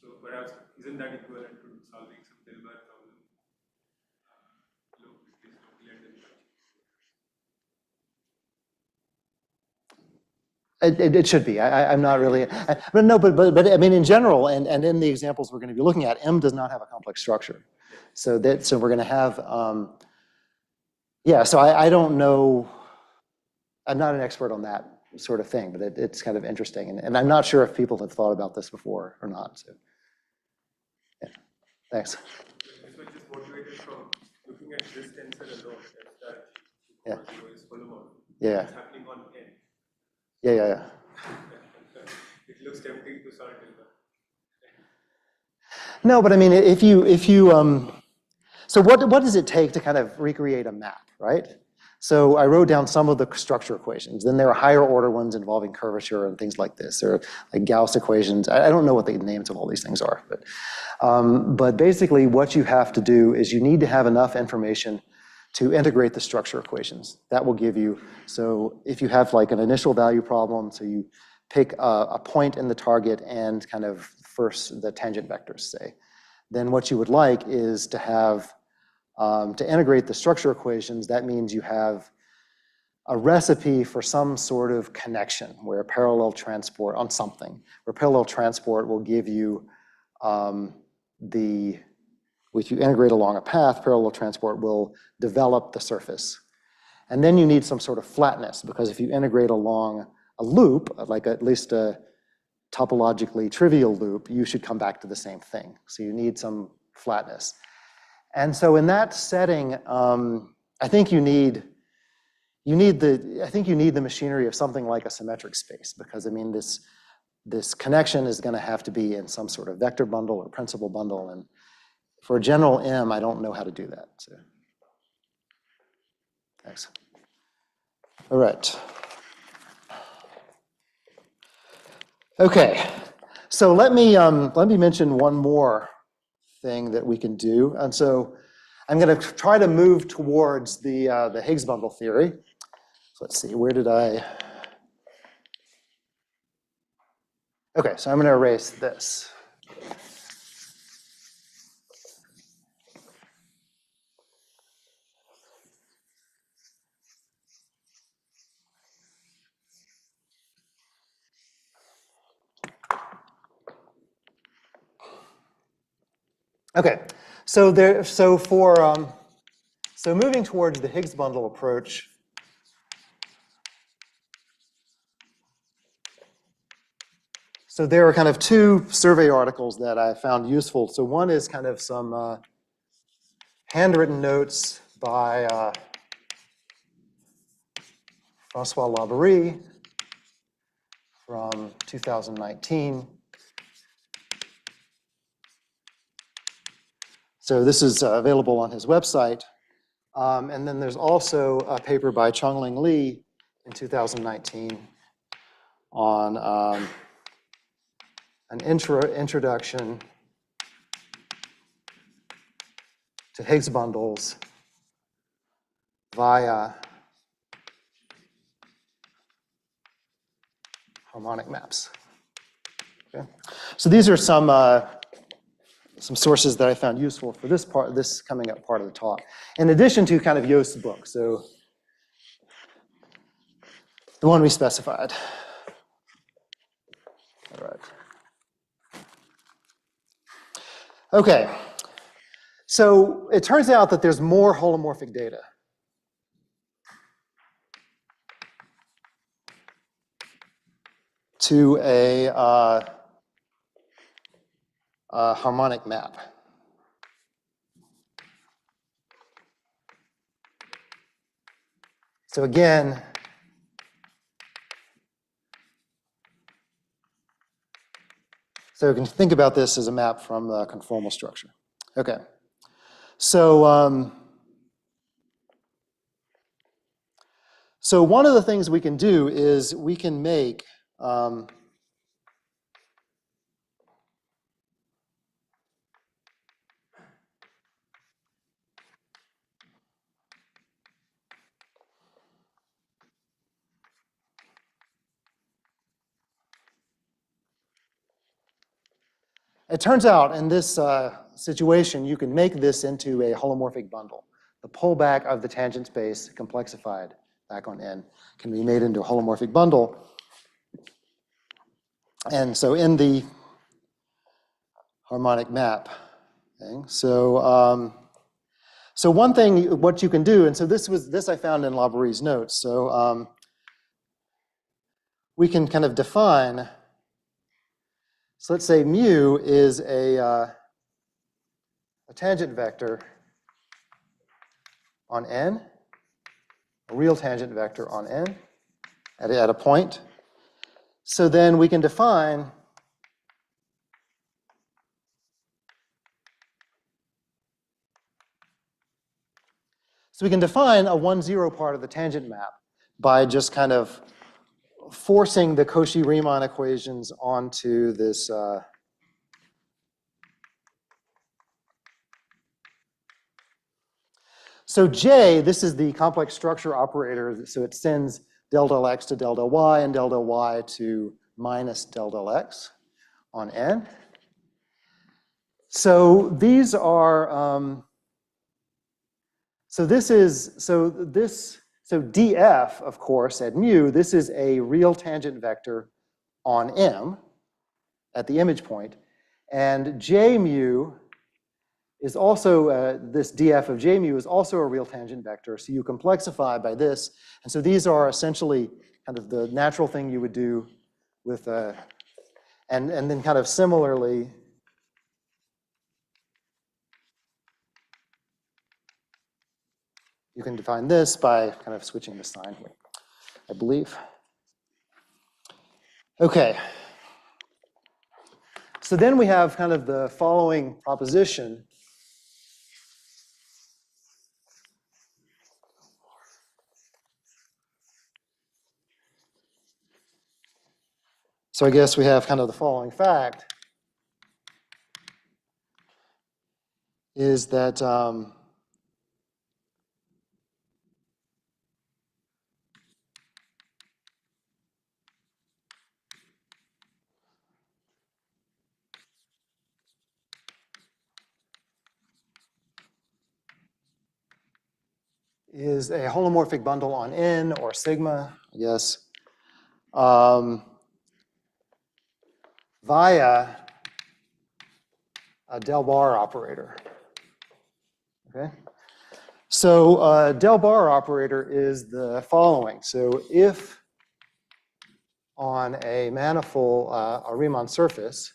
So perhaps isn't that equivalent to solving some Dilbert problem? It should be. I'm not really, but no, but I mean, in general, and in the examples we're going to be looking at, M does not have a complex structure. So we're going to have, so I don't know, I'm not an expert on that sort of thing, but it's kind of interesting. And I'm not sure if people have thought about this before or not. So, yeah, thanks. This was just motivated from looking at this tensor alone, Yeah. is holomorphic. Yeah. It's happening on N. Yeah. It looks tempting to solve Dilbert. No, but I mean, if you so what does it take to kind of recreate a map, right? So I wrote down some of the structure equations. Then there are higher order ones involving curvature and things like this. There are like Gauss equations. I don't know what the names of all these things are, but basically what you have to do is you need to have enough information to integrate the structure equations. That will give you, so if you have like an initial value problem, so you pick a point in the target and kind of first the tangent vectors, say, then what you would like is to have, to integrate the structure equations. That means you have a recipe for some sort of connection where parallel transport on something, where parallel transport will give you if you integrate along a path, parallel transport will develop the surface. And then you need some sort of flatness, because if you integrate along a loop, like at least a topologically trivial loop, you should come back to the same thing. So you need some flatness. And so in that setting, I think you need the machinery of something like a symmetric space, because I mean, this connection is going to have to be in some sort of vector bundle or principal bundle. And for a general M, I don't know how to do that. So, thanks. All right. Okay. So let me mention one more thing that we can do. And so I'm going to try to move towards the Higgs bundle theory. So let's see, where did I? Okay, so I'm going to erase this. Okay, so for So moving towards the Higgs bundle approach, so there are kind of two survey articles that I found useful. So one is kind of some handwritten notes by Francois Laborie from 2019. So this is available on his website. And then there's also a paper by Chongling Li in 2019 on an introduction to Higgs bundles via harmonic maps. Okay. So these are some sources that I found useful for this coming up part of the talk, in addition to kind of Jost's book, so the one we specified. All right. Okay. So it turns out that there's more holomorphic data. To a harmonic map. So again, so you can think about this as a map from the conformal structure. Okay. So, so one of the things we can do is we can make it turns out in this situation, you can make this into a holomorphic bundle. The pullback of the tangent space complexified back on N can be made into a holomorphic bundle. And so in the harmonic map thing, so one thing, what you can do, and so this I found in Laborie's notes. So we can kind of define. So let's say mu is a tangent vector on N, a real tangent vector on N at a point. So then we can define a 1-0 part of the tangent map by just kind of forcing the Cauchy-Riemann equations onto this so J, this is the complex structure operator, so it sends del del x to del del y and del del y to minus del del x on N. So these are, so df, of course, at mu, this is a real tangent vector on M at the image point. And J mu is also, this df of J mu is also a real tangent vector. So you complexify by this. And so these are essentially kind of the natural thing you would do with, and then kind of similarly, you can define this by kind of switching the sign here, I believe. Okay. So then we have kind of the following proposition. So I guess we have kind of the following fact is that is a holomorphic bundle on N or sigma, I guess, via a del bar operator. Okay. So del bar operator is the following. So if on a manifold, a Riemann surface,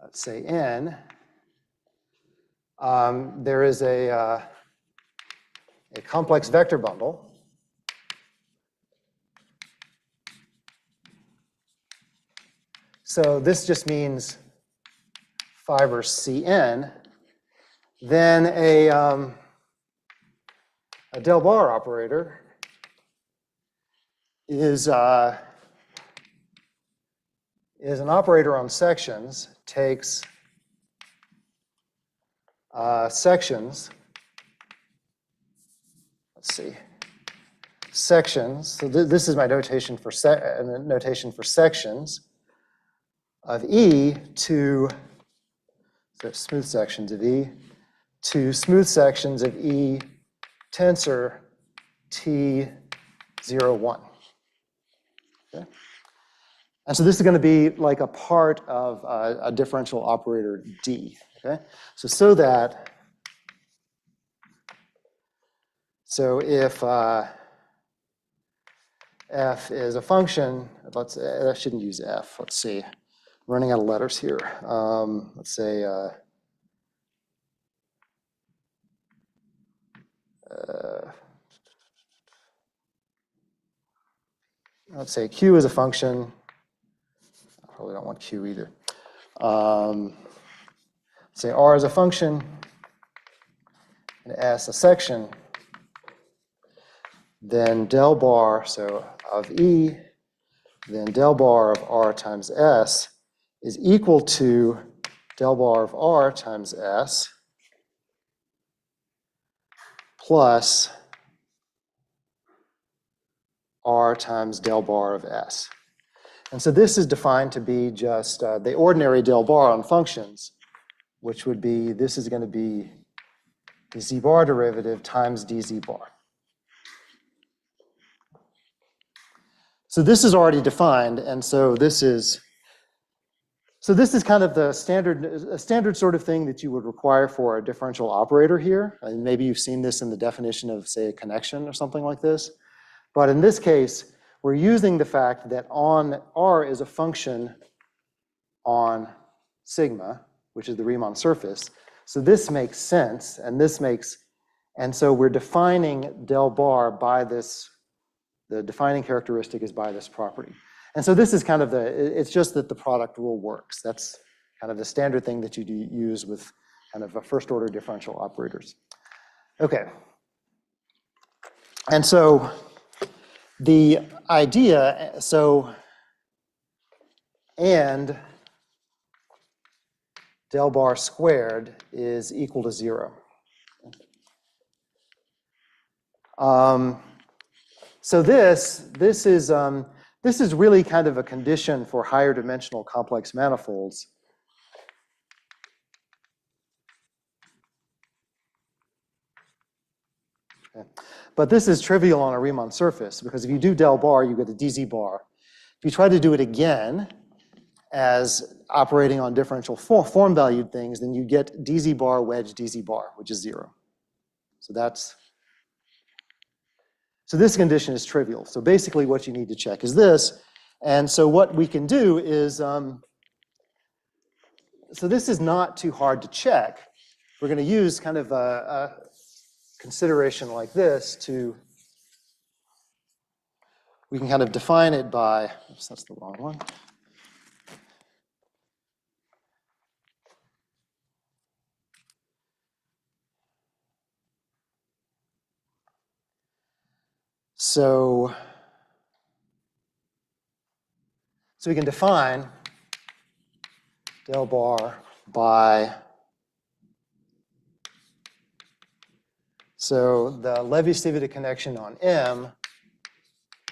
let's say N, there is a complex vector bundle. So this just means fibers Cn. Then a del bar operator is an operator on sections, takes sections, let's see, sections. So this is my notation for sections of E to smooth sections of E to smooth sections of E tensor T01. Okay? And so this is going to be like a part of a differential operator D. Okay? So if f is a function, I shouldn't use f. Let's see, I'm running out of letters here. Let's say q is a function. I probably don't want q either. Say r is a function and s a section. Then del bar, so of E, then del bar of R times S is equal to del bar of R times S plus R times del bar of S. And so this is defined to be just the ordinary del bar on functions, which would be, this is going to be the z bar derivative times dz bar. So this is already defined, and so this is kind of the standard sort of thing that you would require for a differential operator here. And maybe you've seen this in the definition of, say, a connection or something like this. But in this case, we're using the fact that on R is a function on sigma, which is the Riemann surface. So this makes sense, and so we're defining del bar by this. The defining characteristic is by this property. And so this is kind of it's just that the product rule works. That's kind of the standard thing that you use with kind of a first order differential operators. Okay. And so the idea, and del bar squared is equal to 0. So this is really kind of a condition for higher dimensional complex manifolds. Okay. But this is trivial on a Riemann surface, because if you do del bar, you get a dz bar. If you try to do it again as operating on differential form-valued things, then you get dz bar wedge dz bar, which is 0. So this condition is trivial. So basically what you need to check is this. And so what we can do is, so this is not too hard to check. We're going to use kind of a consideration like this we can kind of define it by, oops, that's the wrong one. So we can define del bar by, so the Levi-Civita connection on M,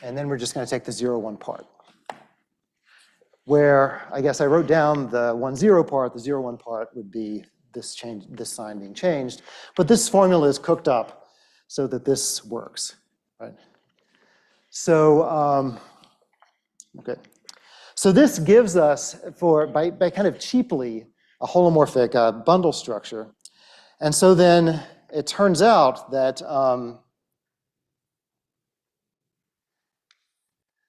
and then we're just going to take the 0, 1 part. Where I guess I wrote down the 1, 0 part, the 0, 1 part would be this sign being changed. But this formula is cooked up so that this works, right? So, okay. So this gives us, by kind of cheaply, a holomorphic bundle structure. And so then it turns out that,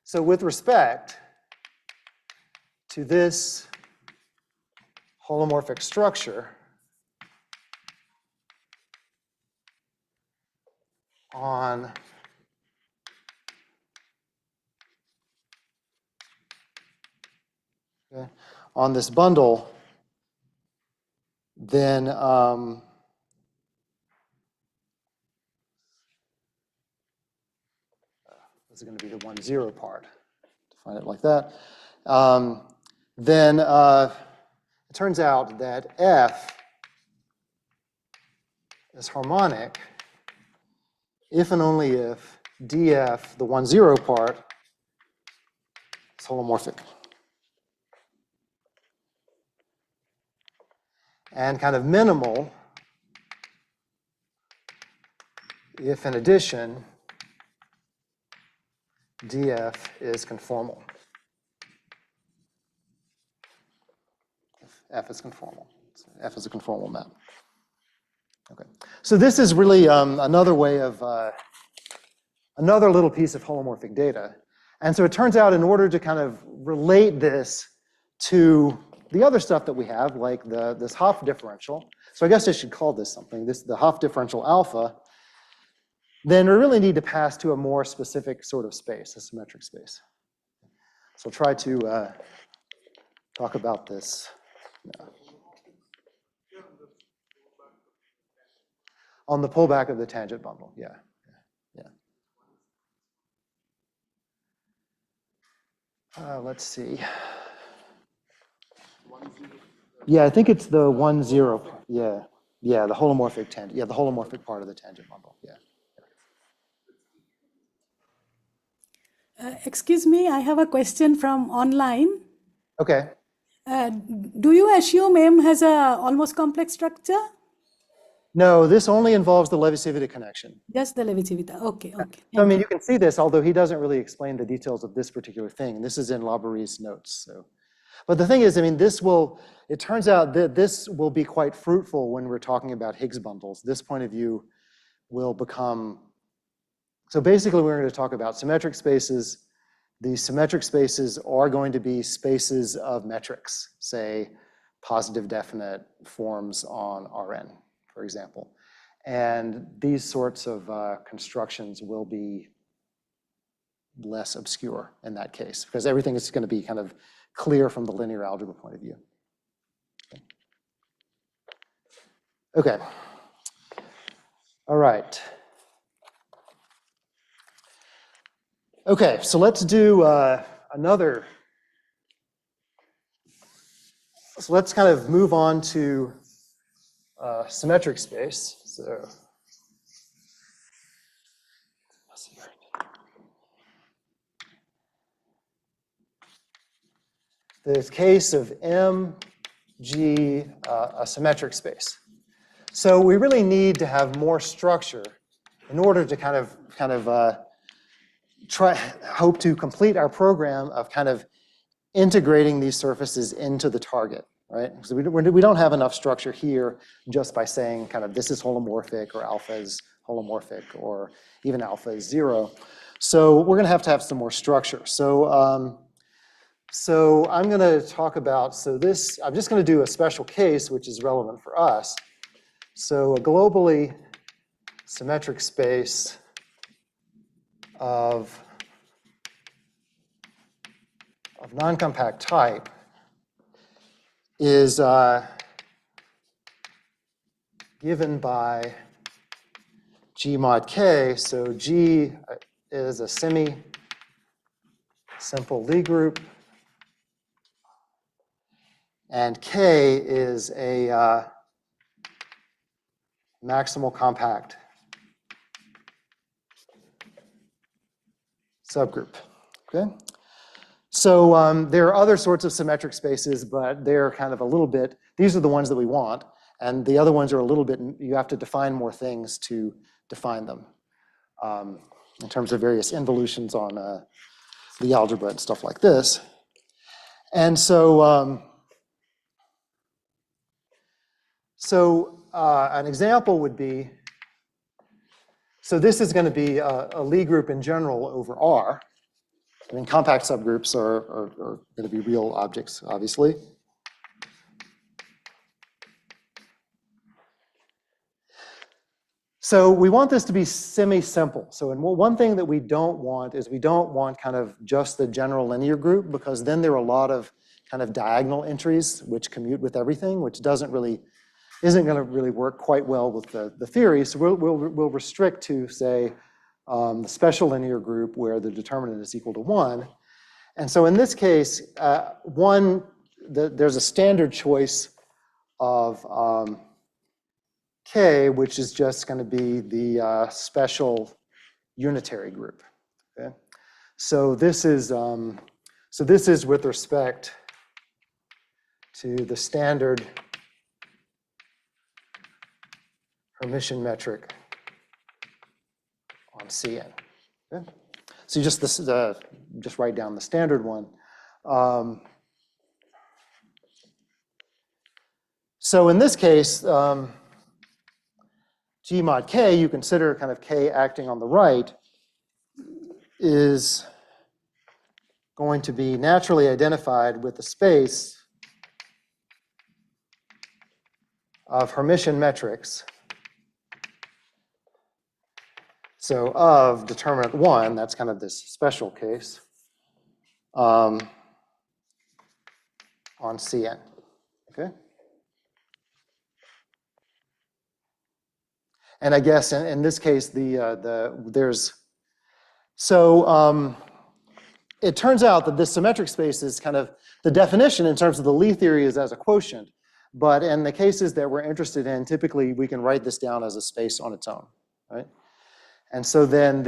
so with respect to this holomorphic structure on this bundle, then this is going to be the 1, 0 part. Define it like that. Then it turns out that F is harmonic if and only if dF, the 1, 0 part, is holomorphic. And kind of minimal if, in addition, dF is conformal. If F is conformal. So F is a conformal map. Okay. So this is really another way of, another little piece of holomorphic data. And so it turns out in order to kind of relate this to the other stuff that we have, like this Hopf differential, so I guess I should call this something, the Hopf differential alpha, then we really need to pass to a more specific sort of space, a symmetric space. So I'll try to talk about this now. On the pullback of the tangent bundle, yeah. Let's see. Yeah, I think it's the 1, 0. Yeah, the holomorphic tangent. Yeah, the holomorphic part of the tangent bundle. Yeah. Excuse me, I have a question from online. Okay. Do you assume M has a almost complex structure? No, this only involves the Levi-Civita connection. Just the Levi-Civita. Okay. So, I mean, you can see this, although he doesn't really explain the details of this particular thing. And this is in Labourie's notes. So, but the thing is, I mean, it turns out that this will be quite fruitful when we're talking about Higgs bundles. This point of view will become, so basically we're going to talk about symmetric spaces. These symmetric spaces are going to be spaces of metrics, say positive definite forms on Rn, for example. And these sorts of constructions will be less obscure in that case, because everything is going to be kind of clear from the linear algebra point of view. Okay. All right. Okay, so let's do another. So let's kind of move on to symmetric space. So the case of M, G, a symmetric space. So we really need to have more structure in order to kind of hope to complete our program of kind of integrating these surfaces into the target, right? So we don't have enough structure here just by saying kind of this is holomorphic or alpha is holomorphic or even alpha is 0. So we're going to have some more structure. So so I'm going to talk about, I'm just going to do a special case which is relevant for us. So a globally symmetric space of non-compact type is given by G mod K. So G is a semi-simple Lie group, and K is a maximal compact subgroup. Okay. So there are other sorts of symmetric spaces, but they're kind of a little bit, these are the ones that we want, and the other ones are a little bit, you have to define more things to define them in terms of various involutions on the algebra and stuff like this. And so, an example would be, so this is going to be a Lie group in general over R. I mean, compact subgroups are going to be real objects, obviously. So we want this to be semi-simple. So one thing that we don't want is we don't want kind of just the general linear group, because then there are a lot of kind of diagonal entries which commute with everything, which isn't going to really work quite well with the theory. So we'll restrict to, say, the special linear group where the determinant is equal to 1. And so in this case, there's a standard choice of K, which is just going to be the special unitary group. Okay? So this is with respect to the standard Hermitian metric on Cn. Okay? So just write down the standard one. So in this case, G mod K, you consider kind of K acting on the right, is going to be naturally identified with the space of Hermitian metrics. So of determinant 1, that's kind of this special case, on Cn. Okay? And I guess in this case, it turns out that this symmetric space is kind of, the definition in terms of the Lie theory is as a quotient. But in the cases that we're interested in, typically we can write this down as a space on its own, right? And so then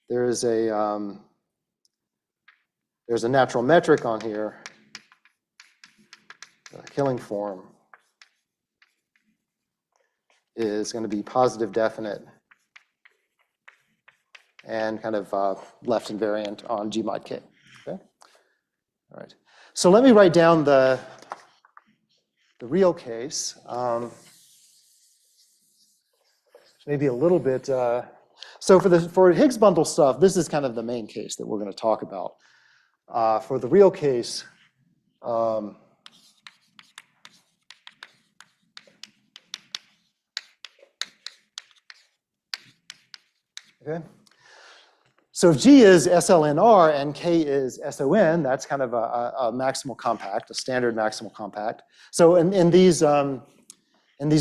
there's a natural metric on here, the Killing form is going to be positive definite and kind of left invariant on G mod K. Okay? All right. So let me write down the real case. Maybe a little bit. So for Higgs bundle stuff, this is kind of the main case that we're going to talk about. For the real case, okay. So if G is SLNR and K is SON, that's kind of a maximal compact, a standard maximal compact. So in these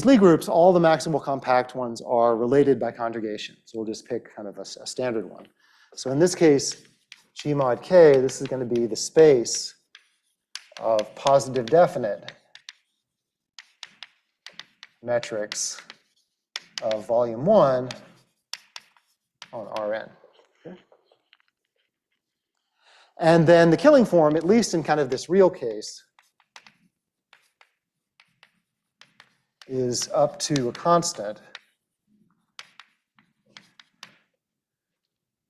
Lie groups, all the maximal compact ones are related by conjugation. So we'll just pick kind of a standard one. So in this case, G mod K, this is going to be the space of positive definite metrics of volume 1 on Rn. Okay. And then the Killing form, at least in kind of this real case, is up to a constant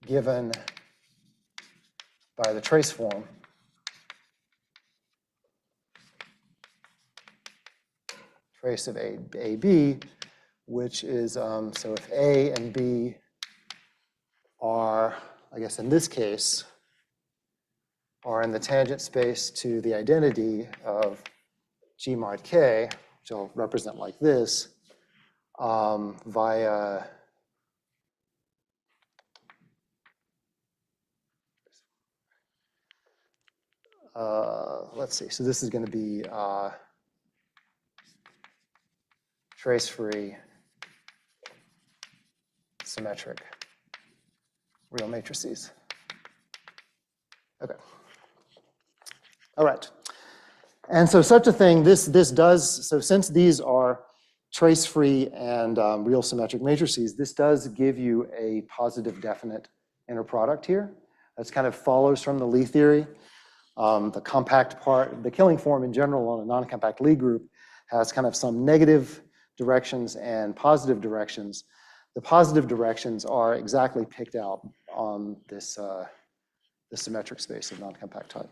given by the trace form trace of AB, which is, so if A and B are, I guess in this case, are in the tangent space to the identity of G mod K, which I'll represent like this, via let's see, so this is going to be trace-free symmetric real matrices. Okay. All right. And so such a thing, this does, so since these are trace-free and real symmetric matrices, this does give you a positive definite inner product here. That's kind of follows from the Lie theory. The compact part, the Killing form in general on a non-compact Lie group has kind of some negative directions and positive directions. The positive directions are exactly picked out on this the symmetric space of non-compact type.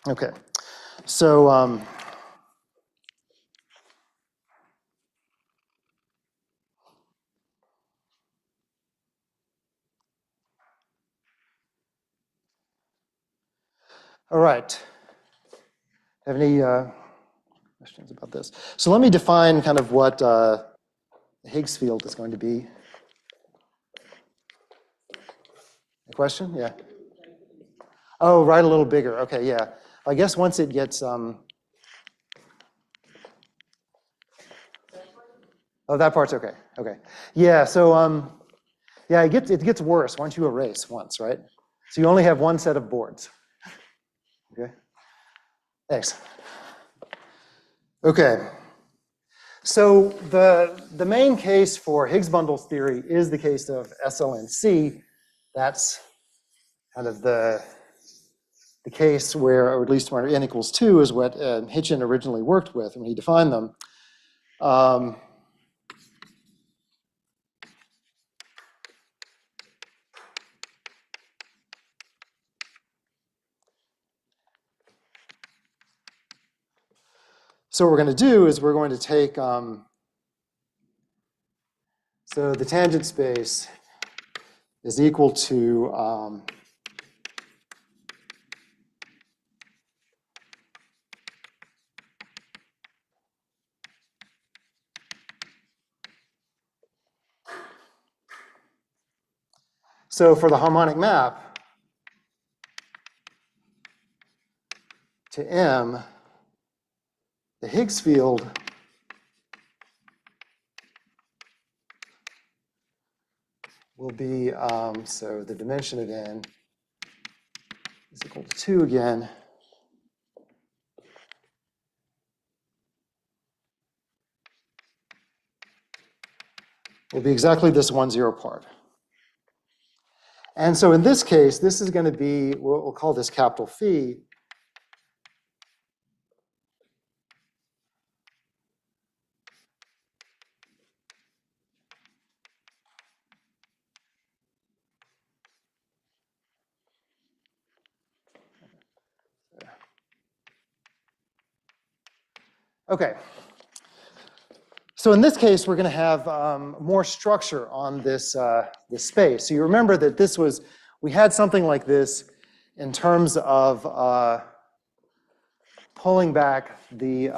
Okay, so all right. Have any questions about this? So let me define kind of what the Higgs field is going to be. A question? Yeah. Oh, right, a little bigger. Okay, yeah. I guess once it gets oh, that part's okay. Okay. Yeah, so yeah, it gets worse once you erase once, right? So you only have one set of boards. Okay. Thanks. Okay. So the main case for Higgs bundles theory is the case of SLNC. That's kind of the case where, or at least where n equals 2 is what Hitchin originally worked with when he defined them. So what we're going to do is we're going to take, so the tangent space is equal to so for the harmonic map to M, the Higgs field will be, so the dimension of n is equal to 2 again. Will be exactly this 1, 0 part. And so in this case, this is going to be, we'll call this capital phi. Okay. So in this case, we're going to have more structure on this, this space. So you remember that this was, we had something like this in terms of pulling back the,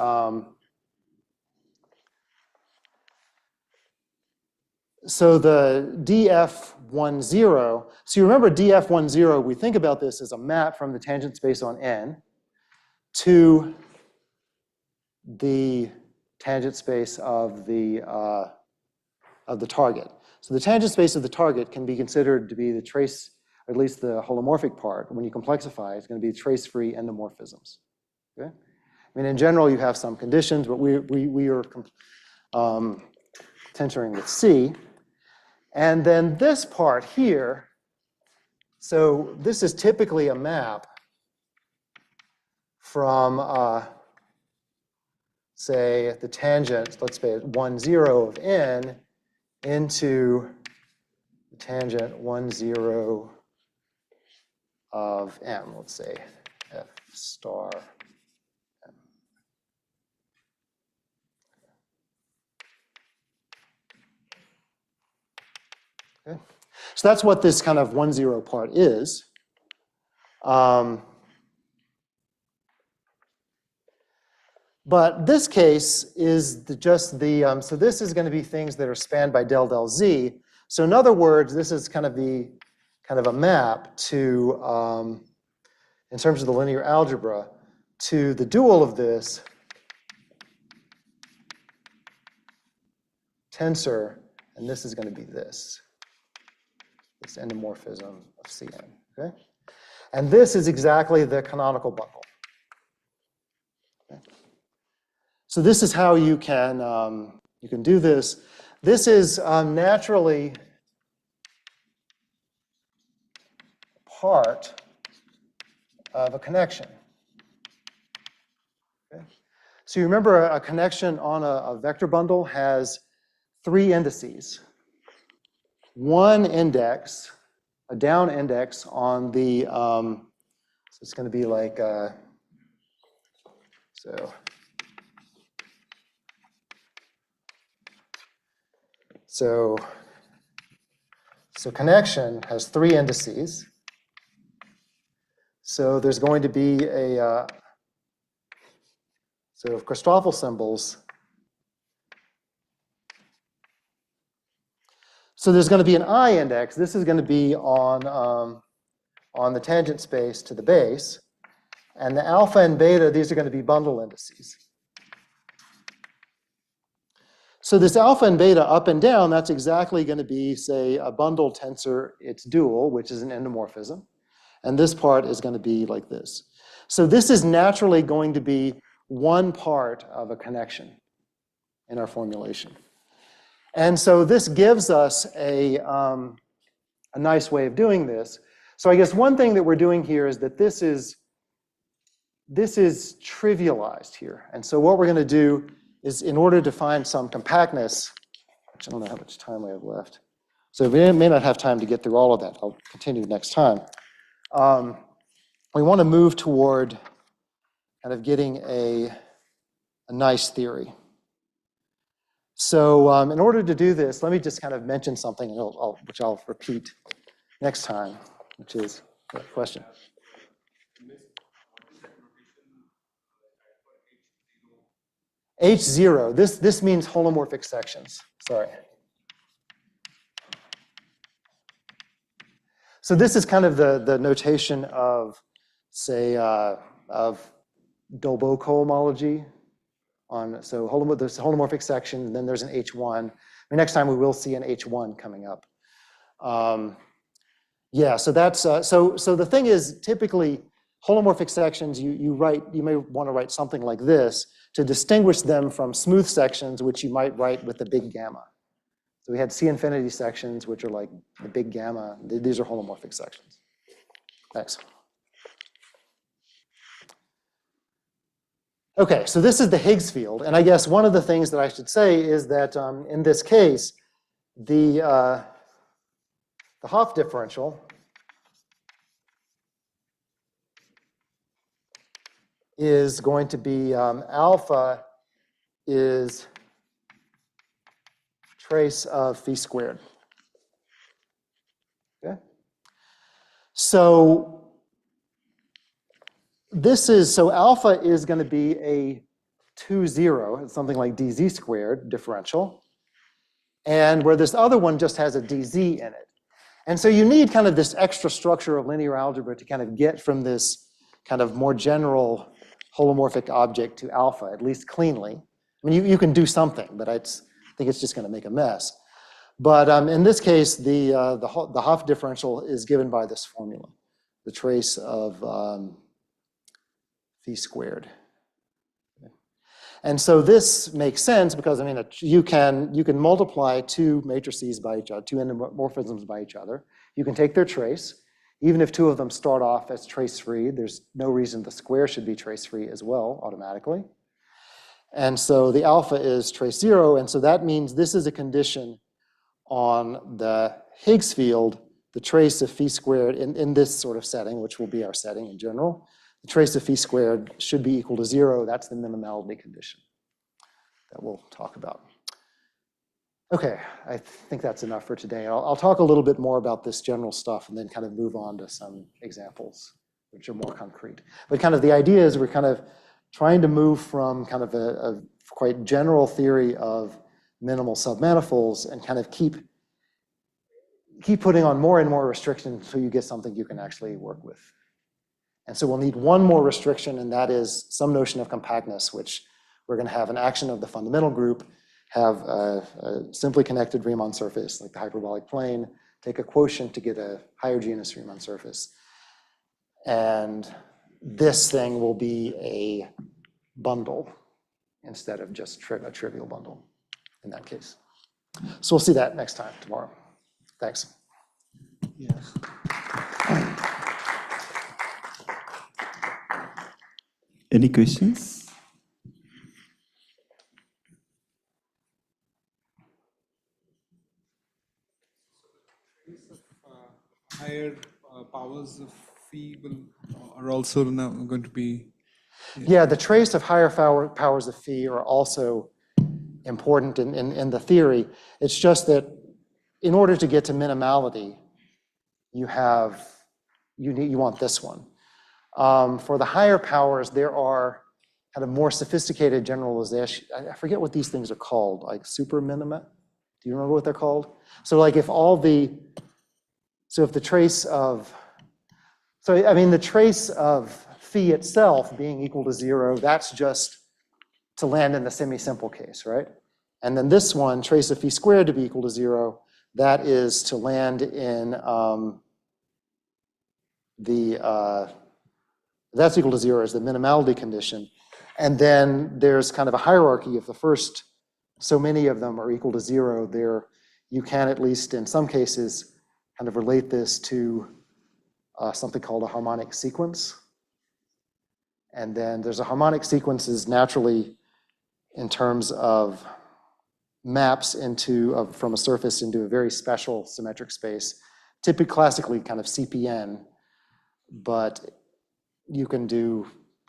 so the df10, so you remember df10, we think about this as a map from the tangent space on n to the tangent space of the target. So the tangent space of the target can be considered to be the trace, or at least the holomorphic part. When you complexify, it's going to be trace-free endomorphisms. Okay? I mean, in general, you have some conditions, but we are tensoring with C. And then this part here, so this is typically a map from, say, the tangent, let's say 1, 0 of n into the tangent 1, 0 of m, let's say f star m. Okay. So that's what this kind of 1, 0 part is. But this case is just the, so this is going to be things that are spanned by del del z. So in other words, this is kind of a map to, in terms of the linear algebra, to the dual of this tensor, and this is going to be this endomorphism of Cn, okay? And this is exactly the canonical bundle. Okay? So this is how you can do this. This is naturally part of a connection. Okay? So you remember a connection on a vector bundle has 3 indices. One index, a down index on the, so it's going to be like So connection has 3 indices. So there's going to be a, so Christoffel symbols. So there's going to be an I index. This is going to be on the tangent space to the base. And the alpha and beta, these are going to be bundle indices. So this alpha and beta up and down, that's exactly going to be, say, a bundle tensor, its dual, which is an endomorphism. And this part is going to be like this. So this is naturally going to be one part of a connection in our formulation. And so this gives us a nice way of doing this. So I guess one thing that we're doing here is that this is trivialized here. And so what we're going to do is, in order to find some compactness, which I don't know how much time we have left. So we may not have time to get through all of that. I'll continue next time. We want to move toward kind of getting a nice theory. So in order to do this, let me just kind of mention something, which I'll repeat next time, which is a question. H0, this means holomorphic sections, sorry. So this is kind of the notation of, say, of Dolbeau cohomology. So there's a holomorphic section, and then there's an H1. Next time we will see an H1 coming up. Yeah, so that's so the thing is, typically holomorphic sections you may want to write something like this to distinguish them from smooth sections, which you might write with the big gamma. So we had C infinity sections, which are like the big gamma. These are holomorphic sections. Thanks. Okay, so this is the Higgs field. And I guess one of the things that I should say is that in this case, the Hopf differential is going to be alpha is trace of phi squared. Okay? So alpha is going to be a 2-0, something like dz squared differential, and where this other one just has a dz in it. And so you need kind of this extra structure of linear algebra to kind of get from this kind of more general holomorphic object to alpha, at least cleanly. I mean, you can do something, but I think it's just going to make a mess. But in this case, the Hopf differential is given by this formula, the trace of phi squared. And so this makes sense because, I mean, you can multiply two matrices by each other, two endomorphisms by each other. You can take their trace. Even if two of them start off as trace-free, there's no reason the square should be trace-free as well automatically. And so the alpha is trace 0, and so that means this is a condition on the Higgs field, the trace of phi squared in this sort of setting, which will be our setting in general. The trace of phi squared should be equal to 0. That's the minimality condition that we'll talk about. Okay, I think that's enough for today. I'll talk a little bit more about this general stuff and then kind of move on to some examples, which are more concrete. But kind of the idea is we're kind of trying to move from kind of a quite general theory of minimal submanifolds and kind of keep putting on more and more restrictions until you get something you can actually work with. And so we'll need one more restriction, and that is some notion of compactness, which we're going to have an action of the fundamental group, have a simply connected Riemann surface, like the hyperbolic plane, take a quotient to get a higher genus Riemann surface. And this thing will be a bundle instead of just a trivial bundle in that case. So we'll see that next time, tomorrow. Thanks. Yeah. Any questions? Higher powers of phi are also now going to be. Yeah, the trace of higher powers of phi are also important in the theory. It's just that in order to get to minimality, you want this one. For the higher powers, there are kind of more sophisticated generalizations. I forget what these things are called, like super minima. Do you remember what they're called? So like if the trace of, the trace of phi itself being equal to 0, that's just to land in the semi-simple case, right? And then this one, trace of phi squared to be equal to 0, that is to land in that's equal to 0 is the minimality condition. And then there's kind of a hierarchy. If the first so many of them are equal to 0, you can, at least in some cases, kind of relate this to something called a harmonic sequence. And then there's a harmonic sequences naturally in terms of maps from a surface into a very special symmetric space, typically classically kind of CPN, but you can do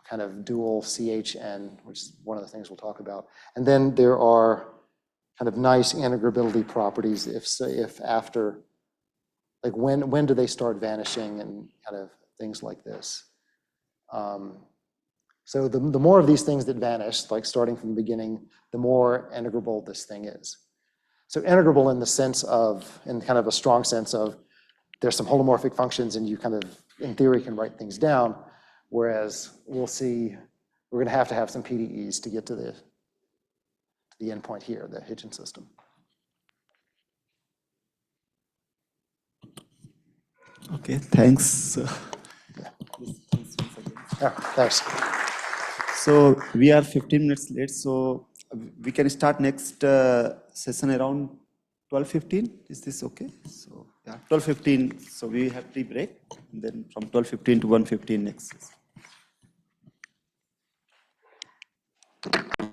kind of dual CHN, which is one of the things we'll talk about. And then there are kind of nice integrability properties if after, like when do they start vanishing and kind of things like this. So the more of these things that vanish, like starting from the beginning, the more integrable this thing is. So integrable in the sense of, in kind of a strong sense of, there's some holomorphic functions and you kind of, in theory, can write things down, whereas we'll see, we're going to have some PDEs to get to the endpoint here, the Hitchin system. Okay, thanks. Yeah, thanks. So we are 15 minutes late, so we can start next session around 12:15. Is this okay? So yeah, 12:15. So we have tea break, and then from 12:15 to 1:15 next session.